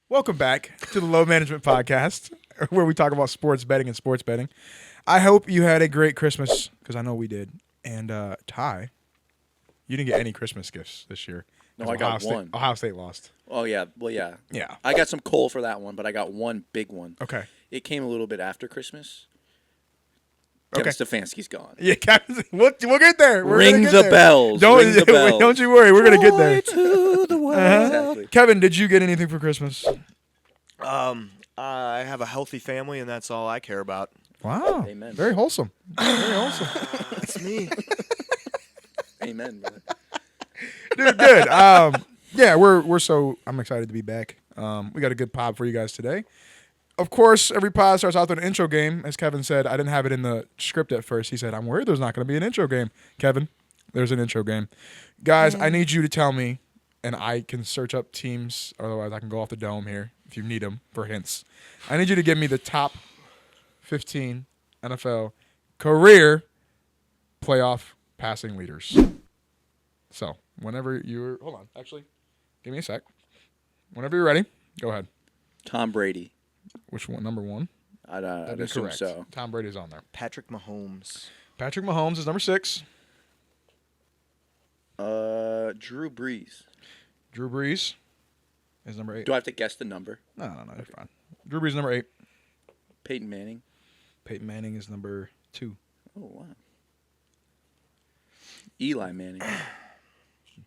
Welcome back to the Low Management Podcast, where we talk about sports betting and sports betting. I hope you had a great Christmas, because I know we did. And Ty, you didn't get any Christmas gifts this year. No, I got one. Ohio State lost. Oh, yeah. Well, yeah. Yeah. I got some coal for that one, but I got one big one. Okay. It came a little bit after Christmas. Okay. Kevin Stefanski's gone. Yeah, we'll get there. Ring the bells. Ring the bells. Don't you worry. We're going to get there. To the world. Exactly. Kevin, did you get anything for Christmas? I have a healthy family, and that's all I care about. Wow. Amen. Very wholesome. Very wholesome. That's me. Amen, brother. Dude, good. Yeah, I'm excited to be back. We got a good pod for you guys today. Of course, every pod starts out with an intro game. As Kevin said, I didn't have it in the script at first. He said, I'm worried there's not going to be an intro game. Kevin, there's an intro game. Guys, I need you to tell me, and I can search up teams, otherwise I can go off the dome here if you need them for hints. I need you to give me the top 15 NFL career playoff passing leaders. So, whenever you're... Hold on. Actually, give me a sec. Whenever you're ready, go ahead. Tom Brady. Which one? Number one? I'd That'd be assume correct. so. Tom Brady's on there. Patrick Mahomes. Patrick Mahomes is number 6. Drew Brees. Drew Brees is number 8. Do I have to guess the number? No, you're fine. Drew Brees is number 8. Peyton Manning. Peyton Manning is number 2. Oh, wow. Eli Manning.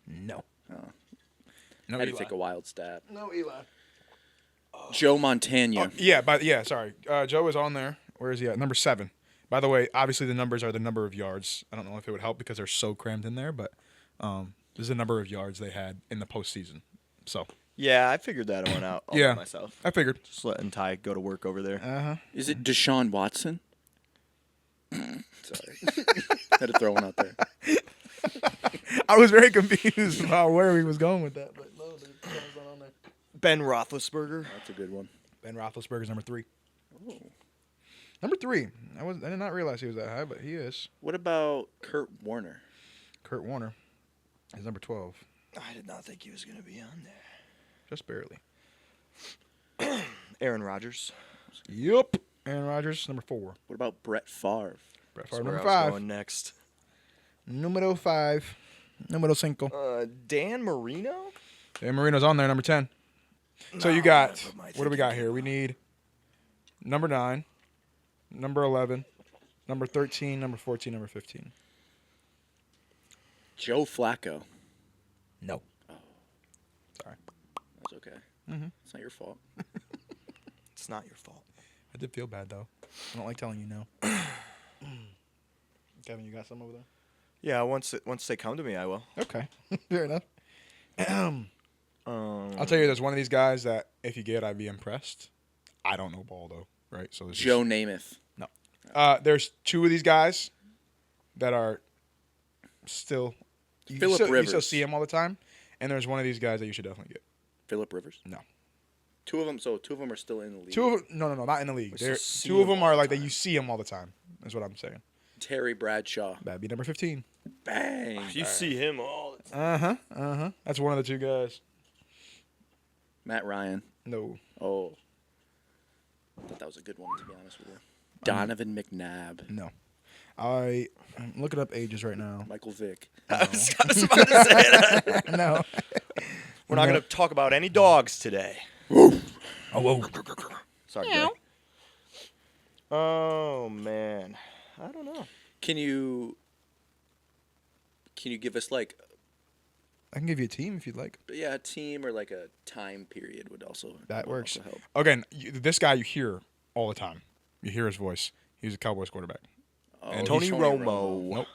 No. Oh. No Had Eli. to take a wild stab. No Eli. Joe Montana. Sorry. Joe is on there. Where is he at? Number 7. By the way, obviously the numbers are the number of yards. I don't know if it would help because they're so crammed in there, but this is the number of yards they had in the postseason. So. Yeah, I figured that one out all by myself. I figured. Just letting Ty go to work over there. Uh-huh. Is it Deshaun Watson? Sorry. Had to throw one out there. I was very confused about where he was going with that, but no, there's not on there. Ben Roethlisberger. That's a good one. Ben Roethlisberger's number 3. Oh. Number 3. I did not realize he was that high, but he is. What about Kurt Warner? Kurt Warner is number 12. I did not think he was going to be on there. Just barely. Aaron Rodgers. Yup. Aaron Rodgers, number 4. What about Brett Favre? Brett That's Favre, where number I was 5. going next. Numero 5. Numero 5. Dan Marino? Dan Marino's on there, number 10. So you got, what do we got here? We need number 9, number 11, number 13, number 14, number 15. Joe Flacco. No. Oh. Sorry. That's okay. Mm-hmm. It's not your fault. It's not your fault. I did feel bad, though. I don't like telling you no. Kevin, you got some over there? Yeah, once they come to me, I will. Okay. Fair enough. I'll tell you, there's one of these guys that if you get, I'd be impressed. I don't know ball, though, right? So Joe Namath. No. There's 2 of these guys that are still... Phillip You Rivers. still see him all the time. And there's one of these guys that you should definitely get. Phillip Rivers. No. 2 of them. So 2 of them are still in the league. 2 of them... No, not in the league. We still see 2 of him them all are the like that time. you see him all the time. That's what I'm saying. Terry Bradshaw. That'd be number 15. Bang. You see him all the time. Uh-huh. That's one of the 2 guys. Matt Ryan. No. Oh. I thought that was a good one, to be honest with you. Donovan McNabb. No. I'm looking up ages right now. Michael Vick. I was about to say that. No. We're not going to talk about any dogs today. Oh, whoa. Sorry, Gary. Oh, man. I don't know. Can you give us like I can give you a team if you'd like. a team or like a time period would also Works. also help. Again, this guy you hear all the time. You hear his voice. He's a Cowboys quarterback. Oh, And Tony he's Romo. Nope.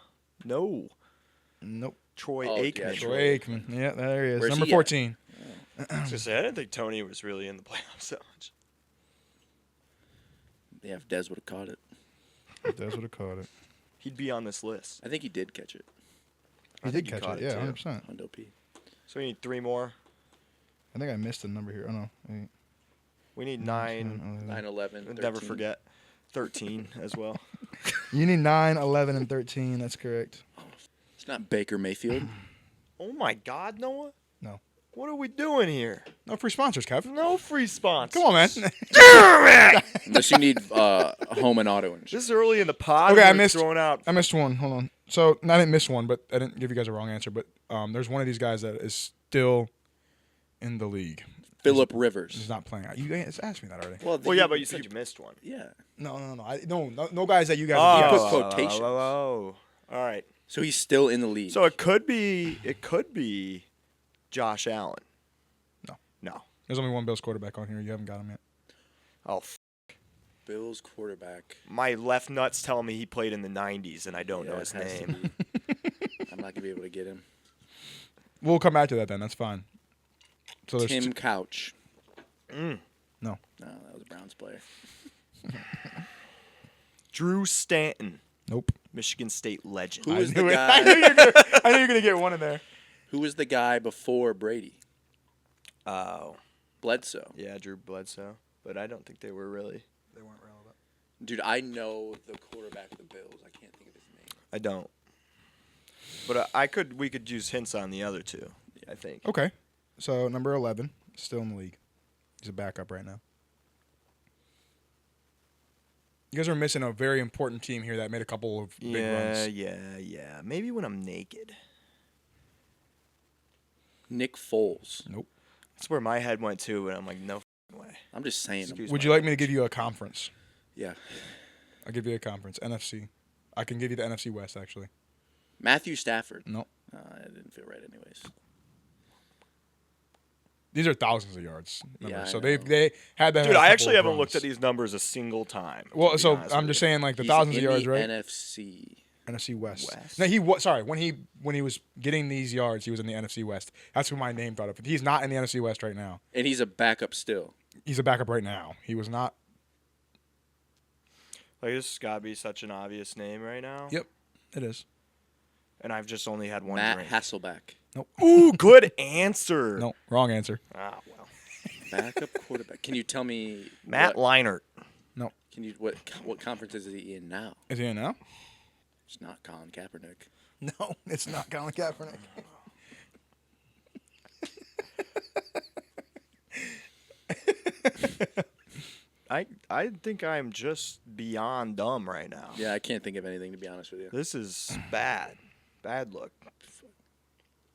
No. Nope. Troy Oh, yeah, Aikman. Troy Aikman. Yeah, there he is. Where's Number he at? 14. I was gonna say, I didn't think Tony was really in the playoffs that much. Yeah, if Dez would have caught it. That's what I called it. He'd be on this list. I think he did catch it. He I did think he catch caught it. it, Yeah, too. 100%. Hondo P. So we need 3 more. I think I missed a number here. Oh, no. 8, We need 9, 9. 9, 11, 13. Never forget. 13 as well. You need 9, 11, and 13. That's correct. It's not Baker Mayfield. Oh my God, Noah. No. What are we doing here? No free sponsors, Kev. No free sponsors. Come on, man. Unless you need home and auto insurance. This is early in the pod. Okay, I we're missed throwing out. I missed one. Hold on. So I didn't miss one, but I didn't give you guys a wrong answer. But there's one of these guys that is still in the league. Philip He's Rivers. not playing. You guys asked me that already. Well, yeah, but you said you missed one. Yeah. No. No guys that you guys. Oh. have put guessed. quotations. Oh. All right. So he's still in the league. So it could be Josh Allen. No. There's only one Bills quarterback on here. You haven't got him yet. Oh, Bills quarterback. my left nuts telling me he played in the 90s, and I don't know Yeah, his it has to name. be. I'm not gonna be able to get him. We'll come back to that then. That's fine. So there's Tim Couch. No. No, that was a Browns player. Drew Stanton, Nope. Michigan State legend. Who was the I guy? knew you were gonna get one in there. Who was the guy before Brady? Oh, Bledsoe. yeah, Drew Bledsoe. But I don't think they were really. They weren't relevant. Dude, I know the quarterback of the Bills. I can't think of his name. I don't. But we could use hints on the other two, I think. Okay. So number 11, still in the league. He's a backup right now. You guys are missing a very important team here that made a couple of big runs. Yeah. Maybe when I'm naked. Nick Foles. Nope. That's where my head went to, and I'm like, no way. I'm just saying. Excuse Would you like me to give you a conference? Yeah. I'll give you a conference. NFC. I can give you the NFC West, actually. Matthew Stafford. No. It didn't feel right anyways. These are thousands of yards. Yeah, Numbers. I So know. they had that. Dude, I actually haven't looked at these numbers a single time. Well, to be so honest I'm with just you. saying, like the He's thousands in of yards, the right? NFC. NFC West. West. No, sorry. When he was getting these yards, he was in the NFC West. That's who my name thought of. He's not in the NFC West right now. And he's a backup still. He's a backup right now. He was not. Like, this has got to be such an obvious name right now. Yep, it is. And I've just only had one Matt drink. Hasselbeck. Ooh, good answer. No, wrong answer. Ah, well. Backup quarterback. Can you tell me Matt Leinart. No. Can you what conference is he in now? Is he in now? It's not Colin Kaepernick. No, it's not Colin Kaepernick. I think I'm just beyond dumb right now. Yeah, I can't think of anything to be honest with you. This is bad. Bad look.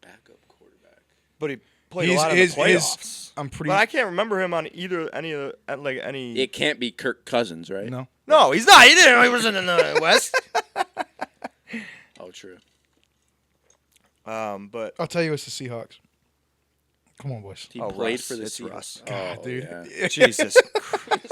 Backup quarterback. But he played a lot of the playoffs. I'm pretty. But I can't remember him on any. It can't be Kirk Cousins, right? No. No, he's not. He didn't. He wasn't in the West. Oh, true. But I'll tell you, it's the Seahawks. Come on, boys. He Oh, played Russ. for the It's Seahawks. Russ. Oh, dude. Yeah. Jesus.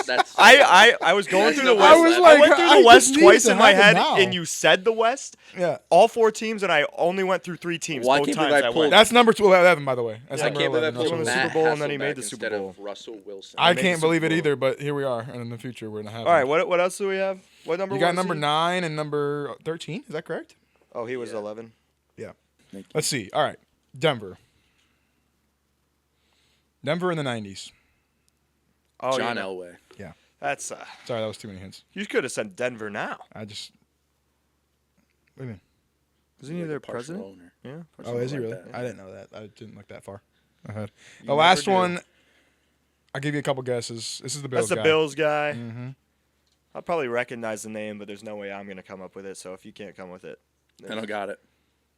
That's I was going through the I West. was I like, went through I the West just need twice to in my have head, it now. and you said the West. Yeah. All four teams, and I only went through three teams. Well, I both can't times believe I I went. pulled- That's number 11, by the way. That's I number can't believe I 11. pulled He won the Matt Super Bowl, and then he made Hasselbeck the Super instead Bowl. of Russell Wilson. I made the can't Super believe it Bowl. either, but here we are, and in the future we're gonna have. All right, what else do we have? What number? You got was number he? 9 and number 13. Is that correct? Oh, he was Yeah. 11. Yeah. Thank you. Let's see. All right, Denver. Denver in the 90s. Oh, John yeah. Elway. That's Sorry, that was too many hints. you could have said Denver now. I just. What do you mean? Isn't he Like their a partial president? owner. Yeah. Or Oh, something is he like really? that. I didn't know that. I didn't look that far ahead. You The last never do. one, I'll give you a couple guesses. This is the Bills That's the guy. Bills guy. Mm-hmm. I'll probably recognize the name, but there's no way I'm going to come up with it. So if you can't come with it, I don't got it.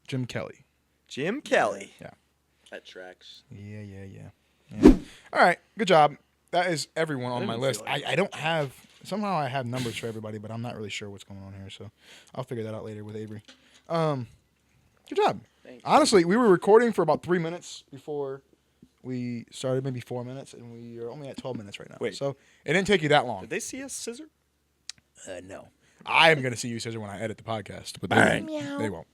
Jim Kelly. Jim Kelly. That tracks. Yeah. All right, good job. That is everyone on my didn't list. feel like I don't have. Somehow I have numbers for everybody, but I'm not really sure what's going on here. So I'll figure that out later with Avery. Good job. Thanks. Honestly, we were recording for about 3 minutes before we started, maybe 4 minutes, and we are only at 12 minutes right now. Wait. So it didn't take you that long. Did they see us scissor? No. I am going to see you, Scissor, when I edit the podcast, but Bang. they won't.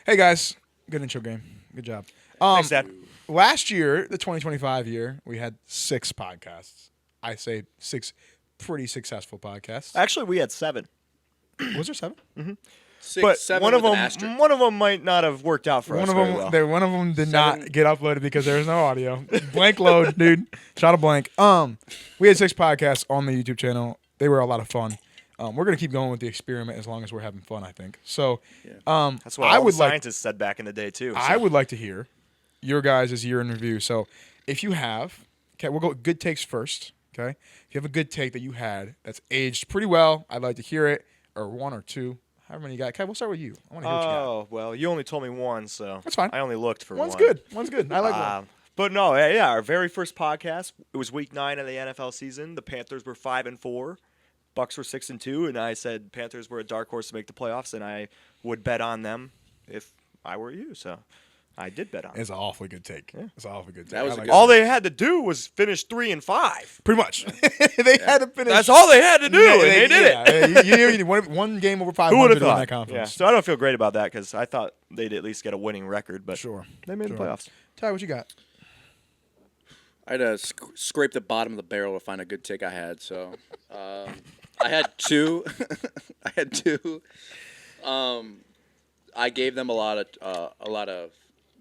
Hey, guys. Good intro game. Good job. Thanks, Dad. Last year, the 2025 year, we had 6 podcasts. I say 6 pretty successful podcasts. Actually, we had 7. Was there 7? Six, But 7 one of with an them, asterisk. one of them might not have worked out for us very well. One of them did 7. not get uploaded because there was no audio. Blank load, dude. Shot a blank. We had 6 podcasts on the YouTube channel. They were a lot of fun. We're gonna keep going with the experiment as long as we're having fun, I think. So, That's what I all would the like. scientists said back in the day too. I would like to hear your guys' year in review. So if you have, okay, we'll go good takes first. Okay, if you have a good take that you had that's aged pretty well, I'd like to hear it, or one or two, however many you got. Kev, we'll start with you. I want to hear what you got. Oh, well, you only told me one, so That's fine. I only looked for One's one. good. One's good. I like one. But no, yeah, our very first podcast. It was week 9 of the NFL season. The Panthers were 5-4, Bucks were 6-2, and I said Panthers were a dark horse to make the playoffs, and I would bet on them if I were you. So I did bet on them. It's an awfully good take. Yeah. It's an awfully good take. That was I like a good it. All they had to do was finish 3-5. Pretty much. They had to finish. That's all they had to do, and they did it. You need one game over Who would 500 have in thought? that conference. Yeah. So I don't feel great about that because I thought they'd at least get a winning record, but Sure. they made the playoffs. Ty, what you got? I had to scrape the bottom of the barrel to find a good take I had. So I had two. I gave them a lot of.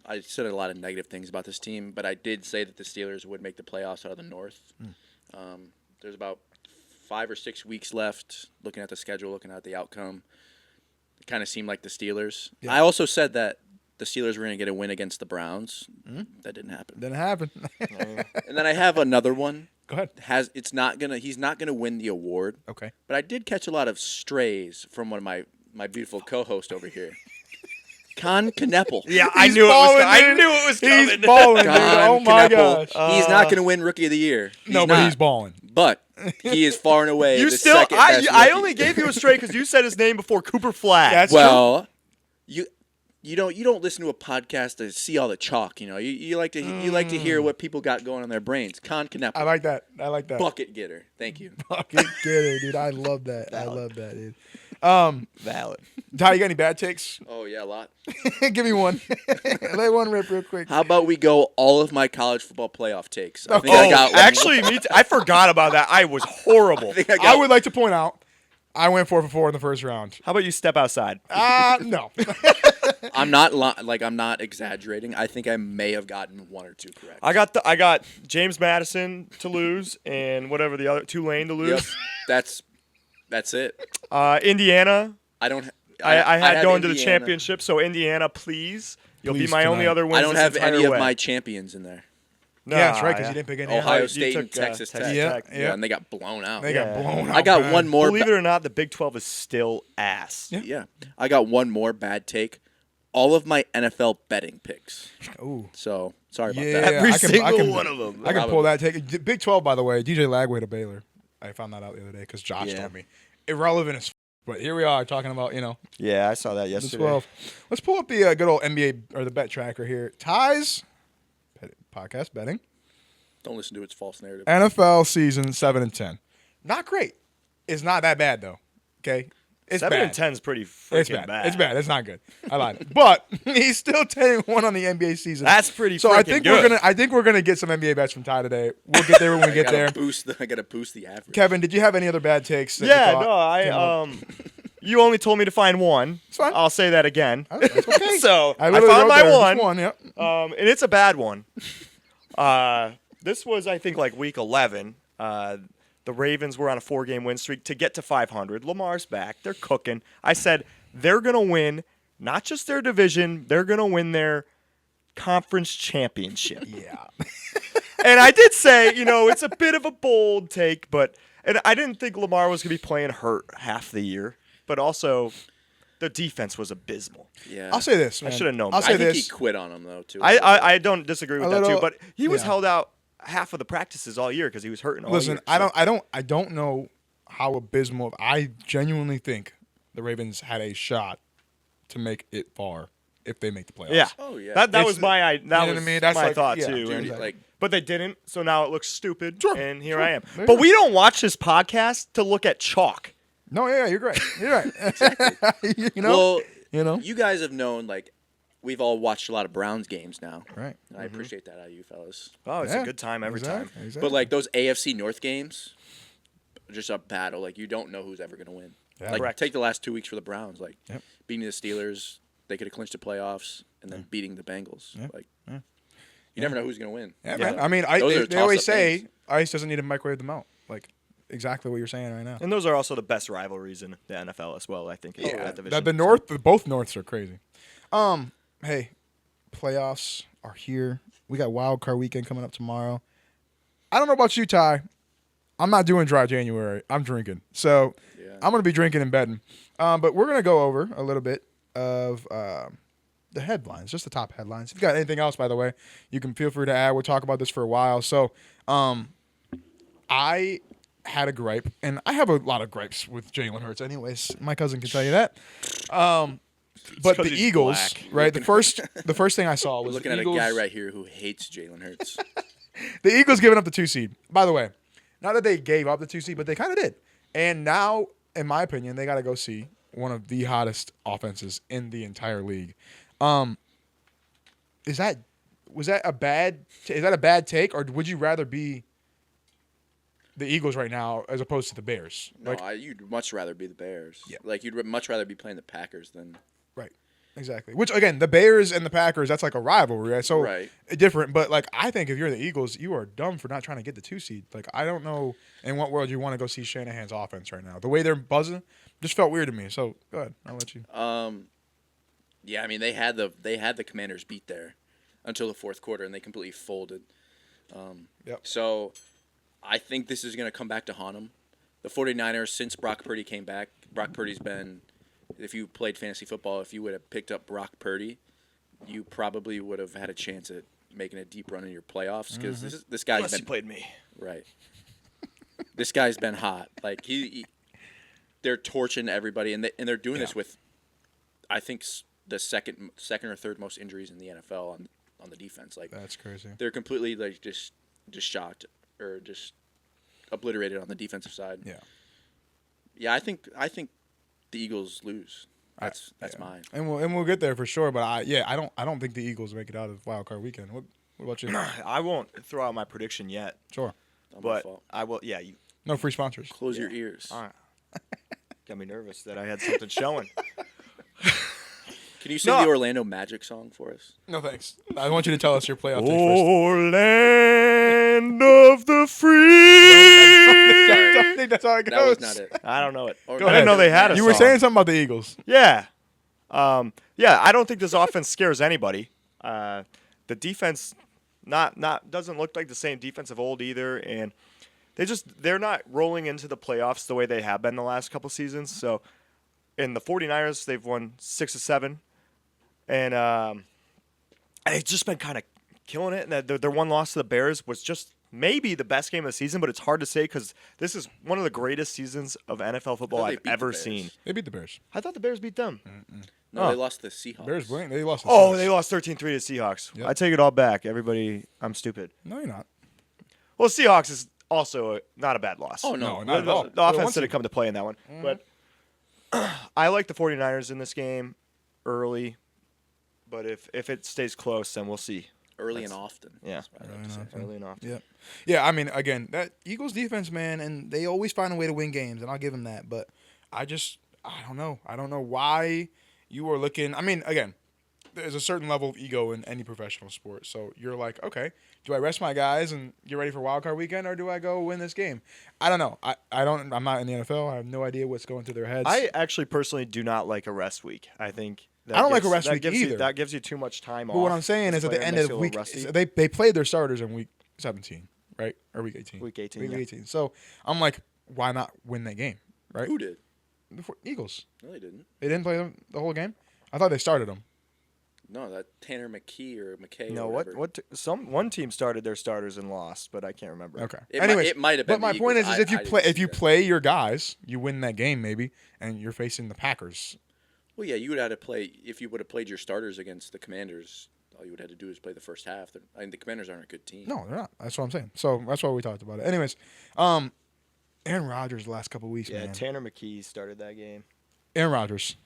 I said a lot of negative things about this team, but I did say that the Steelers would make the playoffs out of the North. There's about 5 or 6 weeks left. Looking at the schedule, looking at the outcome, it kind of seemed like the Steelers. Yeah. I also said that the Steelers were going to get a win against the Browns. That didn't happen. Didn't happen. And then I have another one. Go ahead. He's not gonna win the award. Okay. But I did catch a lot of strays from one of my beautiful co-host over here. Con Kneppel. Yeah, I knew it was coming. He's balling, dude. Con Oh my Kneppel. gosh. He's not gonna win Rookie of the Year. He's balling. But he is far and away You the still, second best I rookie. only gave you a straight because you said his name before Cooper Flag. That's well, you don't listen to a podcast to see all the chalk. You like to hear what people got going on their brains. Con Kneppel. I like that. Bucket getter. Thank you. Bucket getter, dude. I love that. I love that, dude. Valid. Ty, you got any bad takes? Oh yeah, a lot. Give me one. Let one rip real quick. How about we go all of my college football playoff takes? I think I got Actually, me too. I forgot about that. I was horrible. I would like to point out, I went 4-for-4 in the first round. How about you step outside? No. I'm not exaggerating. I think I may have gotten 1 or 2 correct. I got James Madison to lose and whatever the other Tulane to lose. Yep. That's it. Indiana. I don't. I had going to the Indiana. championship, so Indiana, please. You'll Please be my only tonight. other win. I don't have any of my champions in there. No, Yeah, that's right, because you didn't pick any. Ohio You State and took, Texas Tech. Yeah. Yeah, and they got blown out. They got blown out. I got bad. one more. Believe it or not, the Big 12 is still ass. Yeah, I got one more bad take. All of my NFL betting picks. Ooh. So sorry about Yeah, that. Every I can- single I can- one of them. I can pull that take. Big 12, by the way. DJ Lagway to Baylor. I found that out the other day because Josh told me. Irrelevant as but here we are talking about, Yeah, I saw that the yesterday. 12. Let's pull up the good old NBA or the bet tracker here. Ties podcast betting. Don't listen to its false narrative. NFL season 7-10. Not great. It's not that bad though. Okay. It's 7-10 is pretty freaking bad. It's bad. It's not good. I lied. But he's still 10-1 on the NBA season. That's pretty so freaking I think good. we're gonna get some NBA bets from Ty today. We'll get there when we get there. I gotta boost the average. Kevin, did you have any other bad takes? that you Yeah, thought no, came up? you only told me to find one. It's fine. I'll say that again. That's okay. So I literally found wrote my there, one. just one. Yep. And it's a bad one. This was, I think, like week 11. The Ravens were on a 4-game win streak to get to 500. Lamar's back. They're cooking. I said they're going to win not just their division, they're going to win their conference championship. Yeah. And I did say, it's a bit of a bold take, and I didn't think Lamar was going to be playing hurt half the year, but also the defense was abysmal. Yeah. I'll say this, man. I should have known I'll better. say I think this. he quit on him though too. I don't disagree with A that little- too, but he was yeah. held out half of the practices all year because he was hurting all Listen, year. I don't know how abysmal. I genuinely think the Ravens had a shot to make it far if they make the playoffs. Yeah. Oh, yeah. That It's- was my you know that what I was mean? That's my like- thought yeah, too. dude, And- exactly. but they didn't, so now it looks stupid. Sure, And here sure. I am. There you But go. we don't watch this podcast to look at chalk. No, yeah, you're great. You're right. Well, you know. you guys have known we've all watched a lot of Browns games now. Right. And I appreciate that out of you fellas. Oh, it's Yeah, a good time every time. Exactly. But those AFC North games, just a battle. You don't know who's ever going to win. Yeah. Correct. Take the last 2 weeks for the Browns. Yep. Beating the Steelers, they could have clinched the playoffs, and then beating the Bengals. Yeah. You never know who's going to win. Yeah, Yeah. man. I mean, Those are they always toss-up say games. ice doesn't need to microwave them out. Exactly what you're saying right now. And those are also the best rivalries in the NFL as well, I think. That division. The North, both Norths are crazy. Hey, playoffs are here. We got Wild Card Weekend coming up tomorrow. I don't know about you, Ty. I'm not doing dry January. I'm drinking. So Yeah. I'm going to be drinking and betting. But we're going to go over a little bit of the headlines, just the top headlines. If you got anything else, by the way, you can feel free to add. We'll talk about this for a while. So I had a gripe, and I have a lot of gripes with Jalen Hurts anyways. My cousin can tell you that. But 'cause the he's Eagles, black. right? The first thing I saw was Looking the at Eagles, a guy right here who hates Jalen Hurts. the Eagles giving up the 2 seed. By the way, not that they gave up the 2 seed, but they kind of did. And now, in my opinion, they got to go see one of the hottest offenses in the entire league. Is that a bad take, or would you rather be the Eagles right now as opposed to the Bears? No, you'd much rather be the Bears. Yeah. Like you'd much rather be playing the Packers than. Right. Exactly. Which again, the Bears and the Packers, that's like a rivalry, right? So Right. different. But like, I think if you're the Eagles, you are dumb for not trying to get the 2 seed. Like, I don't know in what world you want to go see Shanahan's offense right now. The way they're buzzing just felt weird to me. So go ahead, I'll let you. Yeah, I mean they had the Commanders beat there until the fourth quarter, and they completely folded. Yep. So I think this is going to come back to haunt them. The 49ers, since Brock Purdy came back, Brock Purdy's been, if you played fantasy football, if you would have picked up Brock Purdy, you probably would have had a chance at making a deep run in your playoffs because this guy's Unless been he played me. right. This guy's been hot. Like they're torching everybody, and they're doing this with, I think, the second or third most injuries in the NFL on the defense. Like That's crazy. they're completely like just shocked or just obliterated on the defensive side. Yeah. Yeah, I think the Eagles lose. That's mine. And we'll get there for sure. But I don't think the Eagles make it out of Wild Card Weekend. What about you? I won't throw out my prediction yet, Sure. Not my but fault. I will. Yeah, you No free sponsors. Close your ears. all right. Got me nervous that I had something showing. Can you sing No. the Orlando Magic song for us? No thanks. I want you to tell us your playoff takes Oh, first. land of the free. I don't think that's how it goes. That was not it. I don't know it. Go I ahead. didn't know they had a You were song. saying something about the Eagles. Yeah. I don't think this offense scares anybody. The defense not doesn't look like the same defense of old either, and they're not rolling into the playoffs the way they have been the last couple seasons. So in the 49ers, they've won 6 of 7, and they've just been kind of killing it. And their one loss to the Bears was just maybe the best game of the season, but it's hard to say because this is one of the greatest seasons of NFL football they I've beat the ever Bears. seen. They beat the Bears. I thought the Bears beat them. No, Oh. they lost to the Seahawks. Bears win. They lost. Oh, they lost 13-3 to Seahawks. Yep. I take it all back. Everybody, I'm stupid. No, you're not. Well, Seahawks is also not a bad loss. Oh, no. not at all. The They're one offense seed. didn't come to play in that one. But I like the 49ers in this game early. But if it stays close, then we'll see. Early and often. Yeah. That's what I like to say. Early and often. Yeah. Yeah, I mean, again, that Eagles defense, man, and they always find a way to win games, and I'll give them that. But I don't know. I don't know why you are looking. I mean, again, there's a certain level of ego in any professional sport. So you're like, okay, do I rest my guys and get ready for Wild Card Weekend, or do I go win this game? I don't know. I'm not in the NFL. I have no idea what's going through their heads. I actually personally do not like a rest week. I think that I don't like a gives- rest that week gives you- either. that gives you too much time off. But what I'm saying is, This at the player end makes of you the a week, little rusty. they played their starters in week 17, right? Or week 18. Week 18, Week yeah. 18. So I'm like, why not win that game, right? Who did? The Eagles. No, they didn't. They didn't play them the whole game. I thought they started them. No, that Tanner McKee or McKay. No, or whatever. one team started their starters and lost, but I can't remember. Okay. It might have been. But my the point Eagles. is if you I play didn't if see you that. play your guys, you win that game maybe, and you're facing the Packers. Well, yeah, you would have to play. If you would have played your starters against the Commanders, all you would have to do is play the first half. I mean, the Commanders aren't a good team. No, they're not. That's what I'm saying. So that's why we talked about it. Anyways, Aaron Rodgers the last couple of weeks, Yeah, man. Tanner McKee started that game. Aaron Rodgers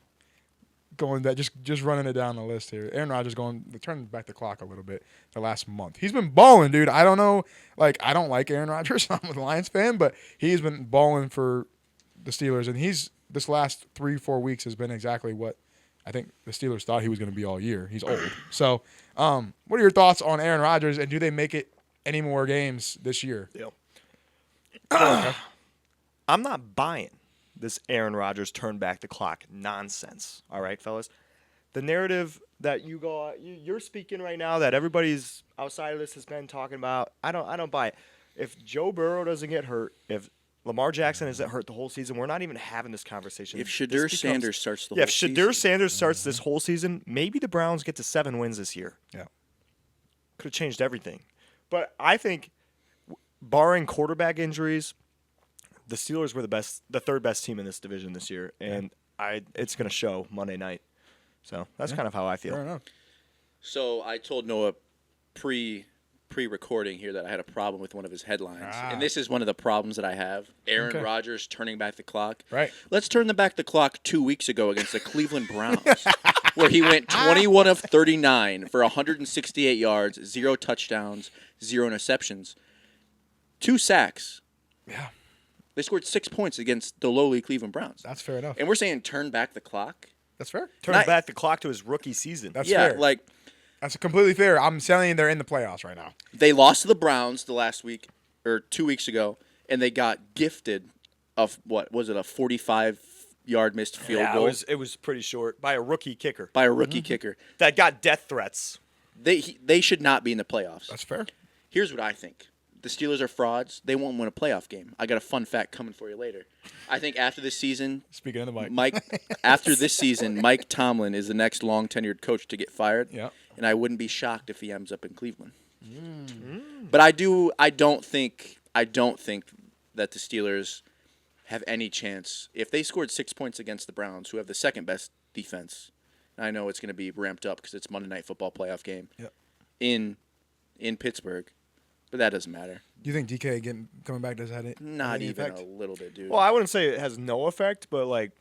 going that just running it down the list here. Aaron Rodgers turning back the clock a little bit the last month. He's been balling, dude. I don't know, like I don't like Aaron Rodgers. I'm a Lions fan, but he's been balling for the Steelers, and this last 3-4 weeks has been exactly what I think the Steelers thought he was going to be all year. He's old. So, what are your thoughts on Aaron Rodgers, and do they make it any more games this year? Deal. I'm not buying this Aaron Rodgers turn back the clock nonsense. All right, fellas. the narrative that you're speaking right now, that everybody's outside of this has been talking about, I don't buy it. If Joe Burrow doesn't get hurt, if Lamar Jackson isn't hurt the whole season, we're not even having this conversation. If Shadur Sanders starts the whole if season. Shadur Sanders starts this whole season, maybe the Browns get to 7 wins this year. Yeah. Could have changed everything. But I think, barring quarterback injuries, the Steelers were the third best team in this division this year, and it's going to show Monday night. So that's kind of how I feel. Fair enough. So I told Noah pre-recording here that I had a problem with one of his headlines, and this is one of the problems that I have. Aaron Rodgers turning back the clock. Right. Let's turn back the clock 2 weeks ago against the Cleveland Browns, where he went 21 of 39 for 168 yards, 0 touchdowns, 0 interceptions, 2 sacks. Yeah. They scored 6 points against the lowly Cleveland Browns. That's fair enough. And we're saying turn back the clock? That's fair. Turn back the clock to his rookie season. That's yeah, fair. like That's completely fair. I'm telling you, they're in the playoffs right now. they lost to the Browns the last week or 2 weeks ago, and they got gifted of what was it, a 45-yard missed field goal it was pretty short by a rookie kicker by a rookie kicker. that got death threats. They should not be in the playoffs. That's fair. Here's what I think. The Steelers are frauds. They won't win a playoff game. I got a fun fact coming for you later. I think after this season, Speaking of the mic. Mike Tomlin is the next long-tenured coach to get fired. Yeah. And I wouldn't be shocked if he ends up in Cleveland. But I don't think that the Steelers have any chance. If they scored 6 points against the Browns, who have the second best defense, and I know it's going to be ramped up because it's Monday Night Football playoff game in Pittsburgh. But that doesn't matter. Do you think DK coming back does have it? Not even a little bit, dude. Well, I wouldn't say it has no effect, but like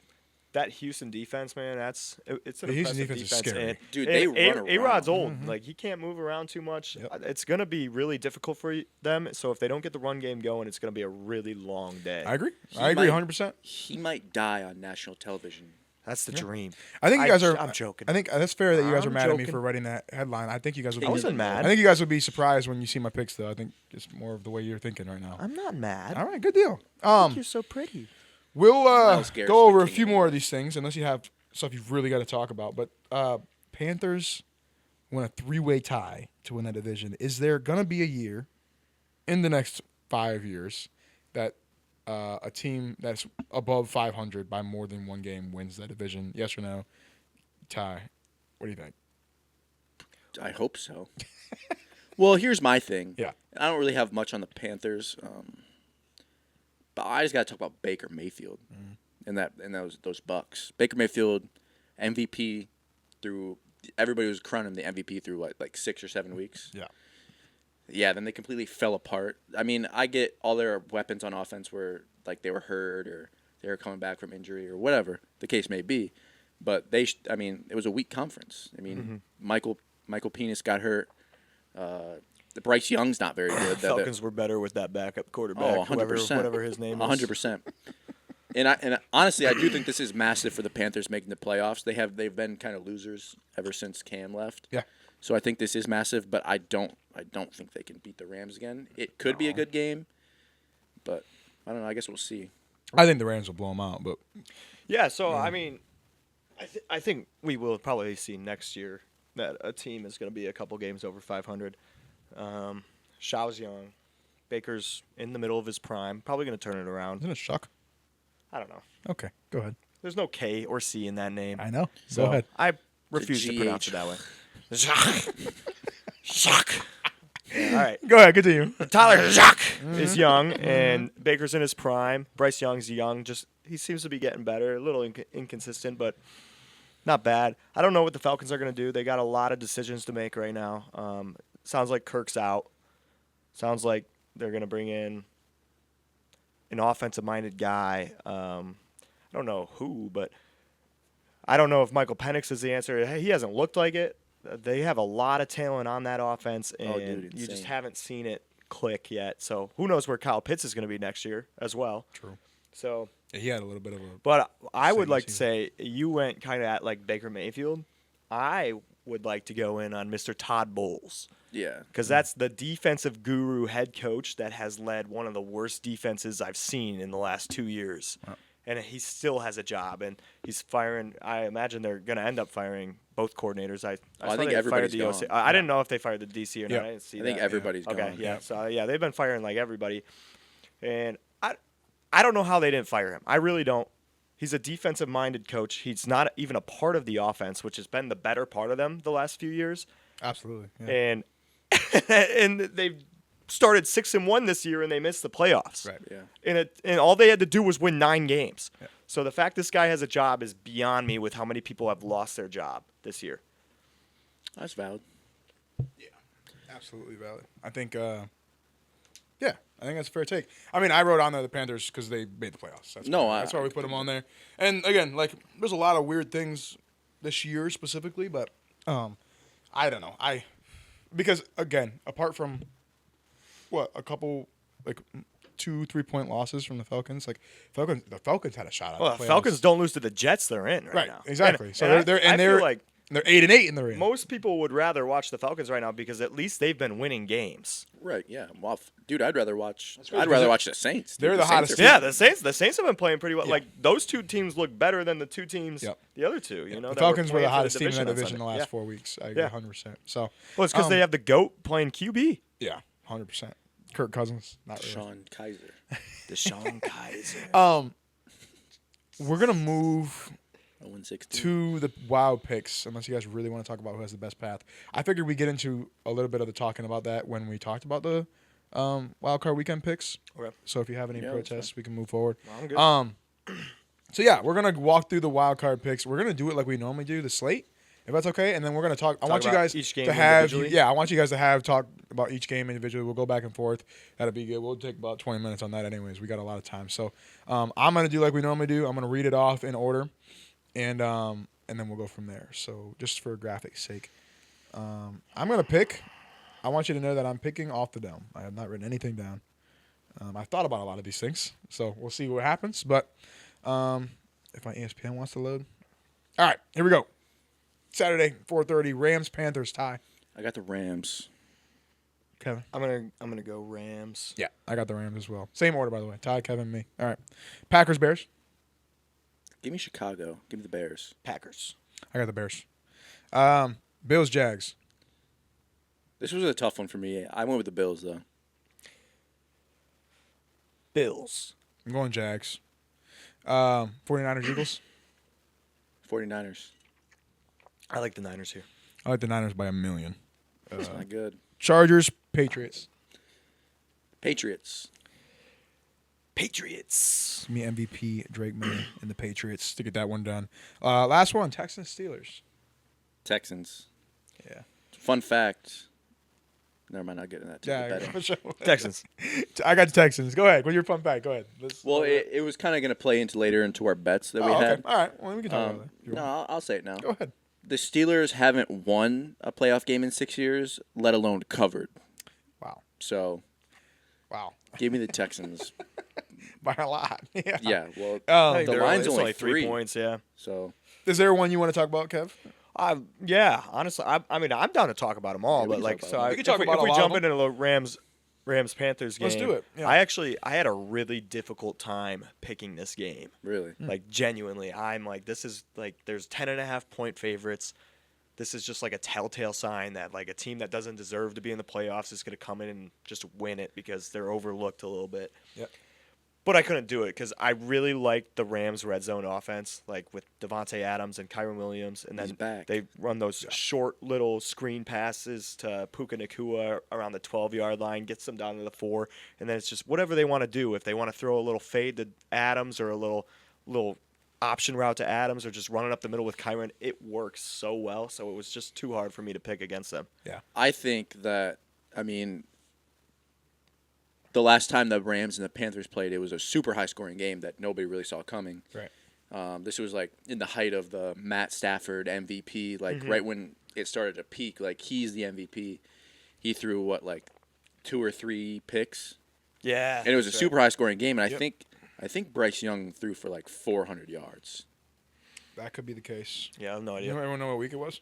that Houston defense, man, it's an The Houston impressive defense is defense. scary. And Dude, they run around. A-Rod's old. Like, he can't move around too much. Yep. It's going to be really difficult for them. So if they don't get the run game going, it's going to be a really long day. I agree. He I agree might- 100%. He might die on national television. That's the dream. I think you guys are. I'm joking. I think that's fair that you guys are I'm mad at me joking. for writing that headline. I think you guys would. I wasn't mad. I think you guys would be surprised when you see my picks, though. I think it's more of the way you're thinking right now. I'm not mad. All right, good deal. You're so pretty. We'll Miles Garrett's go over a the king few of more of these things, unless you have stuff you've really got to talk about. But Panthers win a 3-way tie to win that division. Is there going to be a year in the next 5 years that a team that's above 500 by more than one game wins that division? Yes or no? Ty, what do you think? I hope so. Well, here's my thing. Yeah. I don't really have much on the Panthers, but I just got to talk about Baker Mayfield and those Bucks. Baker Mayfield, MVP through everybody was crowning him the MVP through like 6 or 7 weeks. Yeah. Yeah, then they completely fell apart. I mean, I get all their weapons on offense were like they were hurt or they were coming back from injury or whatever the case may be, but it was a weak conference. I mean, Michael Penis got hurt. The Bryce Young's not very good. Falcons were better with that backup quarterback. 100%. Whatever his name is. 100%. And honestly, I do think this is massive for the Panthers making the playoffs. They've been kind of losers ever since Cam left. Yeah. So I think this is massive, but I don't think they can beat the Rams again. It could be a good game, but I don't know. I guess we'll see. I think the Rams will blow them out, but Yeah, so, I mean, I think we will probably see next year that a team is going to be a couple games over 500. Shaw's young. Baker's in the middle of his prime. Probably going to turn it around. isn't it Shuck? I don't know. Okay, go ahead. There's no K or C in that name. I know. So Go ahead. I refuse to pronounce it that way. Jacques. All right. Go ahead, continue. Tyler Jacques is young, and Baker's in his prime. Bryce Young's young. He seems to be getting better. A little inconsistent, but not bad. I don't know what the Falcons are going to do. They got a lot of decisions to make right now. Sounds like Kirk's out. Sounds like they're going to bring in an offensive-minded guy. I don't know who, but I don't know if Michael Penix is the answer. He hasn't looked like it. They have a lot of talent on that offense, and you just haven't seen it click yet. So who knows where Kyle Pitts is going to be next year as well. True. So, Yeah, he had a little bit of a. but I would Same like to season. say you went kind of at like Baker Mayfield. I would like to go in on Mr. Todd Bowles. Yeah. Because that's the defensive guru head coach that has led one of the worst defenses I've seen in the last 2 years. Wow. and he still has a job, and he's firing. I imagine they're going to end up firing both coordinators. I saw think they everybody's fired the OC. gone. I didn't know if they fired the DC or Yeah. not. I didn't see I think that. everybody's Okay, gone. yeah. So they've been firing like everybody, and I don't know how they didn't fire him. I really don't. He's a defensive-minded coach. He's not even a part of the offense, which has been the better part of them the last few years. Absolutely. Yeah. And and they've started 6-1 this year, and they missed the playoffs. Right. Yeah. And all they had to do was win 9 games. Yeah. So the fact this guy has a job is beyond me with how many people have lost their job this year. That's valid. Yeah, absolutely valid. I think, I think that's a fair take. I mean, I wrote on there the Panthers because they made the playoffs. That's why we put them on there. And again, like, there's a lot of weird things this year specifically, but I don't know. Because again, apart from a couple like 2-3 point losses from the Falcons, like the Falcons had a shot at Well, the the playoffs. Falcons don't lose to the Jets they're in right now. Exactly. And- So and they're I feel like they're 8-8 in the ring. most people would rather watch the Falcons right now because at least they've been winning games. Right. Yeah. Well, dude, I'd rather watch. right, I'd rather watch the Saints. they're Dude, the Saints hottest are- team. Yeah, the Saints have been playing pretty well. Yeah. Like those two teams look better than the two teams, Yep. the other two. You know, The that Falcons were the playing for hottest team in that on division the Sunday. last Yeah. 4 weeks. I agree Yeah. 100%. So Well, it's because they have the GOAT playing QB. yeah, 100%. Kirk Cousins, not really. Sean Kaiser. Deshaun Kaiser. We're gonna move 0-16. to the wild picks, unless you guys really want to talk about who has the best path. I figured we get into a little bit of the talking about that when we talked about the wild card weekend picks. Okay. So if you have any Yeah, that's protests, we can move forward. I'm good. So yeah, we're gonna walk through the wild card picks. We're gonna do it like we normally do, the slate, if that's okay. And then we're gonna talk. I want you about guys each game to have. individually? Yeah, I want you guys to have talk about each game individually. We'll go back and forth. That'll be good. We'll take about 20 minutes on that, anyways. We got a lot of time. So I'm gonna do like we normally do. I'm gonna read it off in order, and then we'll go from there. So just for graphics' sake, I'm gonna pick. I want you to know that I'm picking off the dome. I have not written anything down. I've thought about a lot of these things, so we'll see what happens. But if my ESPN wants to load. All right, here we go. Saturday, 4:30, Rams-Panthers tie. I got the Rams. Kevin? I'm gonna go Rams. Yeah, I got the Rams as well. Same order, by the way. Ty, Kevin, me. All right. Packers-Bears. Give me Chicago. Give me the Bears. Packers. I got the Bears. Bills-Jags. This was a tough one for me. I went with the Bills though. Bills. I'm going Jags. 49ers-Eagles. 49ers. I like the Niners here. I like the Niners by a million. That's not good. Chargers-Patriots. Patriots. Patriots. Give me MVP Drake May and the Patriots to get that one done. Last one, Texans-Steelers. Texans. Yeah. Fun fact. Never mind, not getting that. Yeah, Betting. for sure. Texans. I got the Texans. Go ahead. What's your fun fact? Go ahead. Well, it was kind of going to play into our bets that we okay. had. All right. Well, we can talk about that. if you No, want. I'll say it now. Go ahead. The Steelers haven't won a playoff game in 6 years, let alone covered. Wow. So, Wow. give me the Texans. By a lot. Yeah. Yeah, well, I think the they're line's it's only 3 3. points. Yeah. So, Is there one you want to talk about, Kev? Yeah. Honestly, I mean, I'm down to talk about them all, Yeah, we but can like, talk so about them. We can talk about if a we lot jump of them. into the Rams Panthers game, Let's do it, yeah. I had a really difficult time picking this game. really. Like genuinely, I'm like, this is like, there's 10.5 point favorites. This is just like a telltale sign that like a team that doesn't deserve to be in the playoffs is going to come in and just win it because they're overlooked a little bit. Yep. But I couldn't do it because I really liked the Rams' red zone offense, like with Devontae Adams and Kyron Williams, and He's then back. they run those short little screen passes to Puka Nacua around the 12-yard line, gets them down to the 4, and then it's just whatever they want to do. If they want to throw a little fade to Adams or a little option route to Adams or just running up the middle with Kyron, it works so well. So it was just too hard for me to pick against them. Yeah. I think that, the last time the Rams and the Panthers played, it was a super high-scoring game that nobody really saw coming. Right. This was like in the height of the Matt Stafford MVP, like right when it started to peak. Like he's the MVP. He threw like 2 or 3 picks, Yeah. and it was a super high-scoring game. And Yep. I think Bryce Young threw for like 400 yards. That could be the case. Yeah, I have no You idea. everyone know what week it was?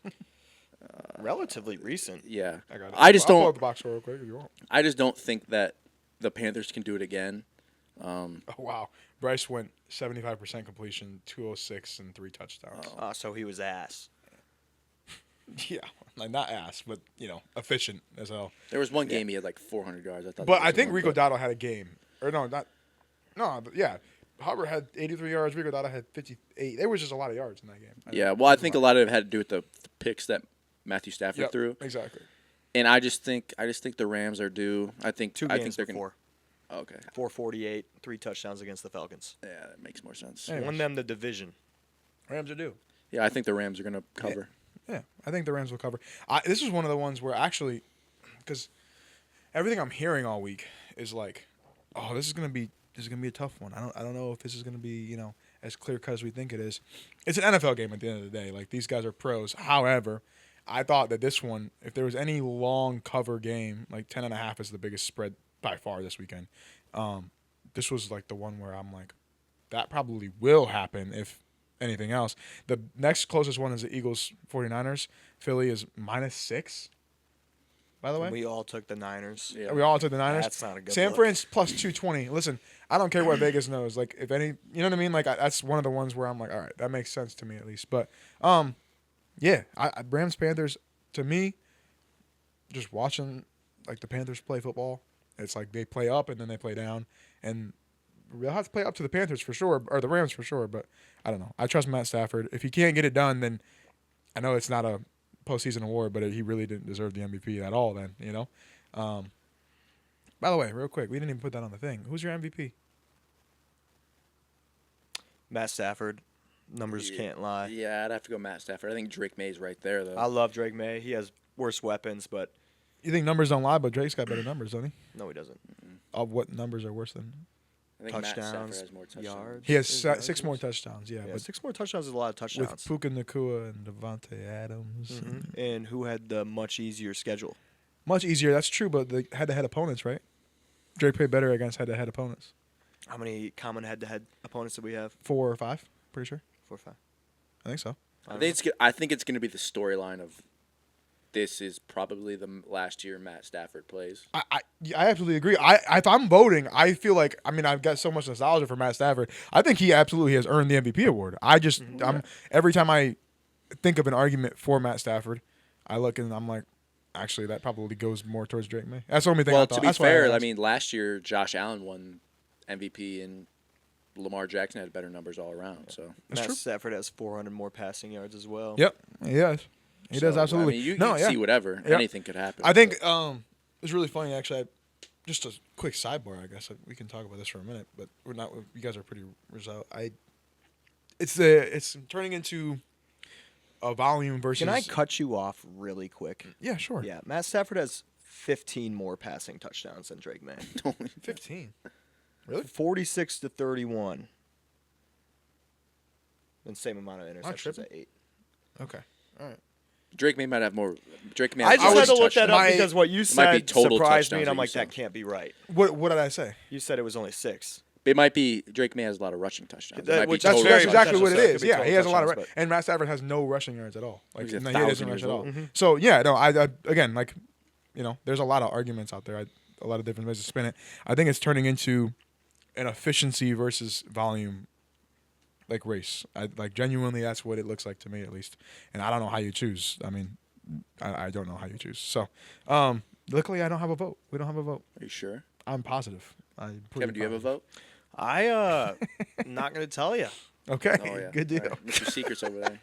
Relatively recent. Yeah, I got it. I just I'll pull don't. up the box score real quick if you want. I just don't think that the Panthers can do it again. Oh, wow. Bryce went 75% completion, 206, and 3 touchdowns. So he was ass. Yeah, like not ass, but efficient as hell. There was one game he had like 400 yards. I thought. But that was I think one, Rico but- Dotto had a game, or yeah. Hubbard had 83 yards. Rico Dotto had 58. There was just a lot of yards in that game. Yeah, well, I think a lot of it had to do with the picks that Matthew Stafford Yep, threw, exactly. and I just think the Rams are due. I think Two I games think they're before. gonna. Okay, 448, 3 touchdowns against the Falcons. yeah, that makes more sense. Anyways. Won them the division. Rams are due. Yeah, I think the Rams are gonna cover. Yeah, I think the Rams will cover. This is one of the ones where actually, because everything I'm hearing all week is like, oh, this is gonna be a tough one. I don't know if this is gonna be as clear cut as we think it is. It's an NFL game at the end of the day. Like these guys are pros. However, I thought that this one, if there was any long cover game, like 10.5 is the biggest spread by far this weekend. This was like the one where I'm like, that probably will happen if anything else. The next closest one is the Eagles 49ers. Philly is -6, by the way. We all took the Niners. Yeah. We all took the Niners. That's not a good San look. Fran's plus 220. Listen, I don't care what Vegas knows. Like, if any, you know what I mean? Like, that's one of the ones where I'm like, all right, that makes sense to me at least. But, yeah, Rams Panthers, to me, just watching like the Panthers play football, it's like they play up and then they play down, and they'll have to play up to the Panthers for sure, or the Rams for sure. But I don't know. I trust Matt Stafford. If he can't get it done, then I know it's not a postseason award, but he really didn't deserve the MVP at all. Then By the way, real quick, we didn't even put that on the thing. Who's your MVP? Matt Stafford. Numbers can't lie. Yeah, I'd have to go Matt Stafford. I think Drake May's right there though. I love Drake May. He has worse weapons, but You think numbers don't lie, but Drake's got better numbers, doesn't he? no, he doesn't. What numbers are worse than? I think Matt Stafford Touchdowns, has more touchdowns. yards. He has Yards. 6 more touchdowns. Yeah, Yeah, but 6 more touchdowns is a lot of touchdowns. with Puka Nakua and Devontae Adams, Mhm. And who had the much easier schedule? much easier. That's true, but the head-to-head opponents, right? Drake played better against head-to-head opponents. How many common head-to-head opponents did we have? 4 or 5, pretty sure. 4 or 5. I think so. I think it's going to be the storyline of this is probably the last year Matt Stafford plays. I absolutely agree. If I'm voting, I feel like I've got so much nostalgia for Matt Stafford. I think he absolutely has earned the MVP award. Every time I think of an argument for Matt Stafford, I look and I'm like, actually, that probably goes more towards Drake May. That's the only thing. Well, I thought. to be That's why fair, I asked. mean, last year Josh Allen won MVP and Lamar Jackson had better numbers all around. So That's Matt true. Stafford has 400 more passing yards as well. Yep, he does. He does So, absolutely. I mean, you no, can yeah. see whatever. Yeah. Anything could happen. I think it's really funny actually. Just a quick sidebar, I guess we can talk about this for a minute, but we're not. You guys are pretty result. It's turning into a volume versus. Can I cut you off really quick? Yeah, sure. Yeah, Matt Stafford has 15 more passing touchdowns than Drake May. 15. Really? 46 to 31. And same amount of interceptions tripping. at 8. Okay. All right. Drake May might have more. Drake May. I Has just more had to look that touchdowns. up because what you It might be said total surprised me, touchdowns and I'm that like, you that said. can't be right. What did I say? You said it was only 6. It might be Drake May has a lot of rushing touchdowns. It That- might be which- That's, total very that's much exactly what it touchdowns. Could is. be Yeah, total he has a lot of touchdowns, and Matt Stafford has no rushing yards at all. Like He's he 1,000 doesn't rush years at all. old. Mm-hmm. So yeah, no, I again like, there's a lot of arguments out there. A lot of different ways to spin it. I think it's turning into an efficiency versus volume like race. Genuinely that's what it looks like to me at least. And I don't know how you choose. I mean, I don't know how you choose. So, luckily I don't have a vote. We don't have a vote. Are you sure? I'm positive. Kevin, do you have a vote? I'm not going to tell you. Okay, Oh yeah. good deal. All right. Mr. Secret's over there.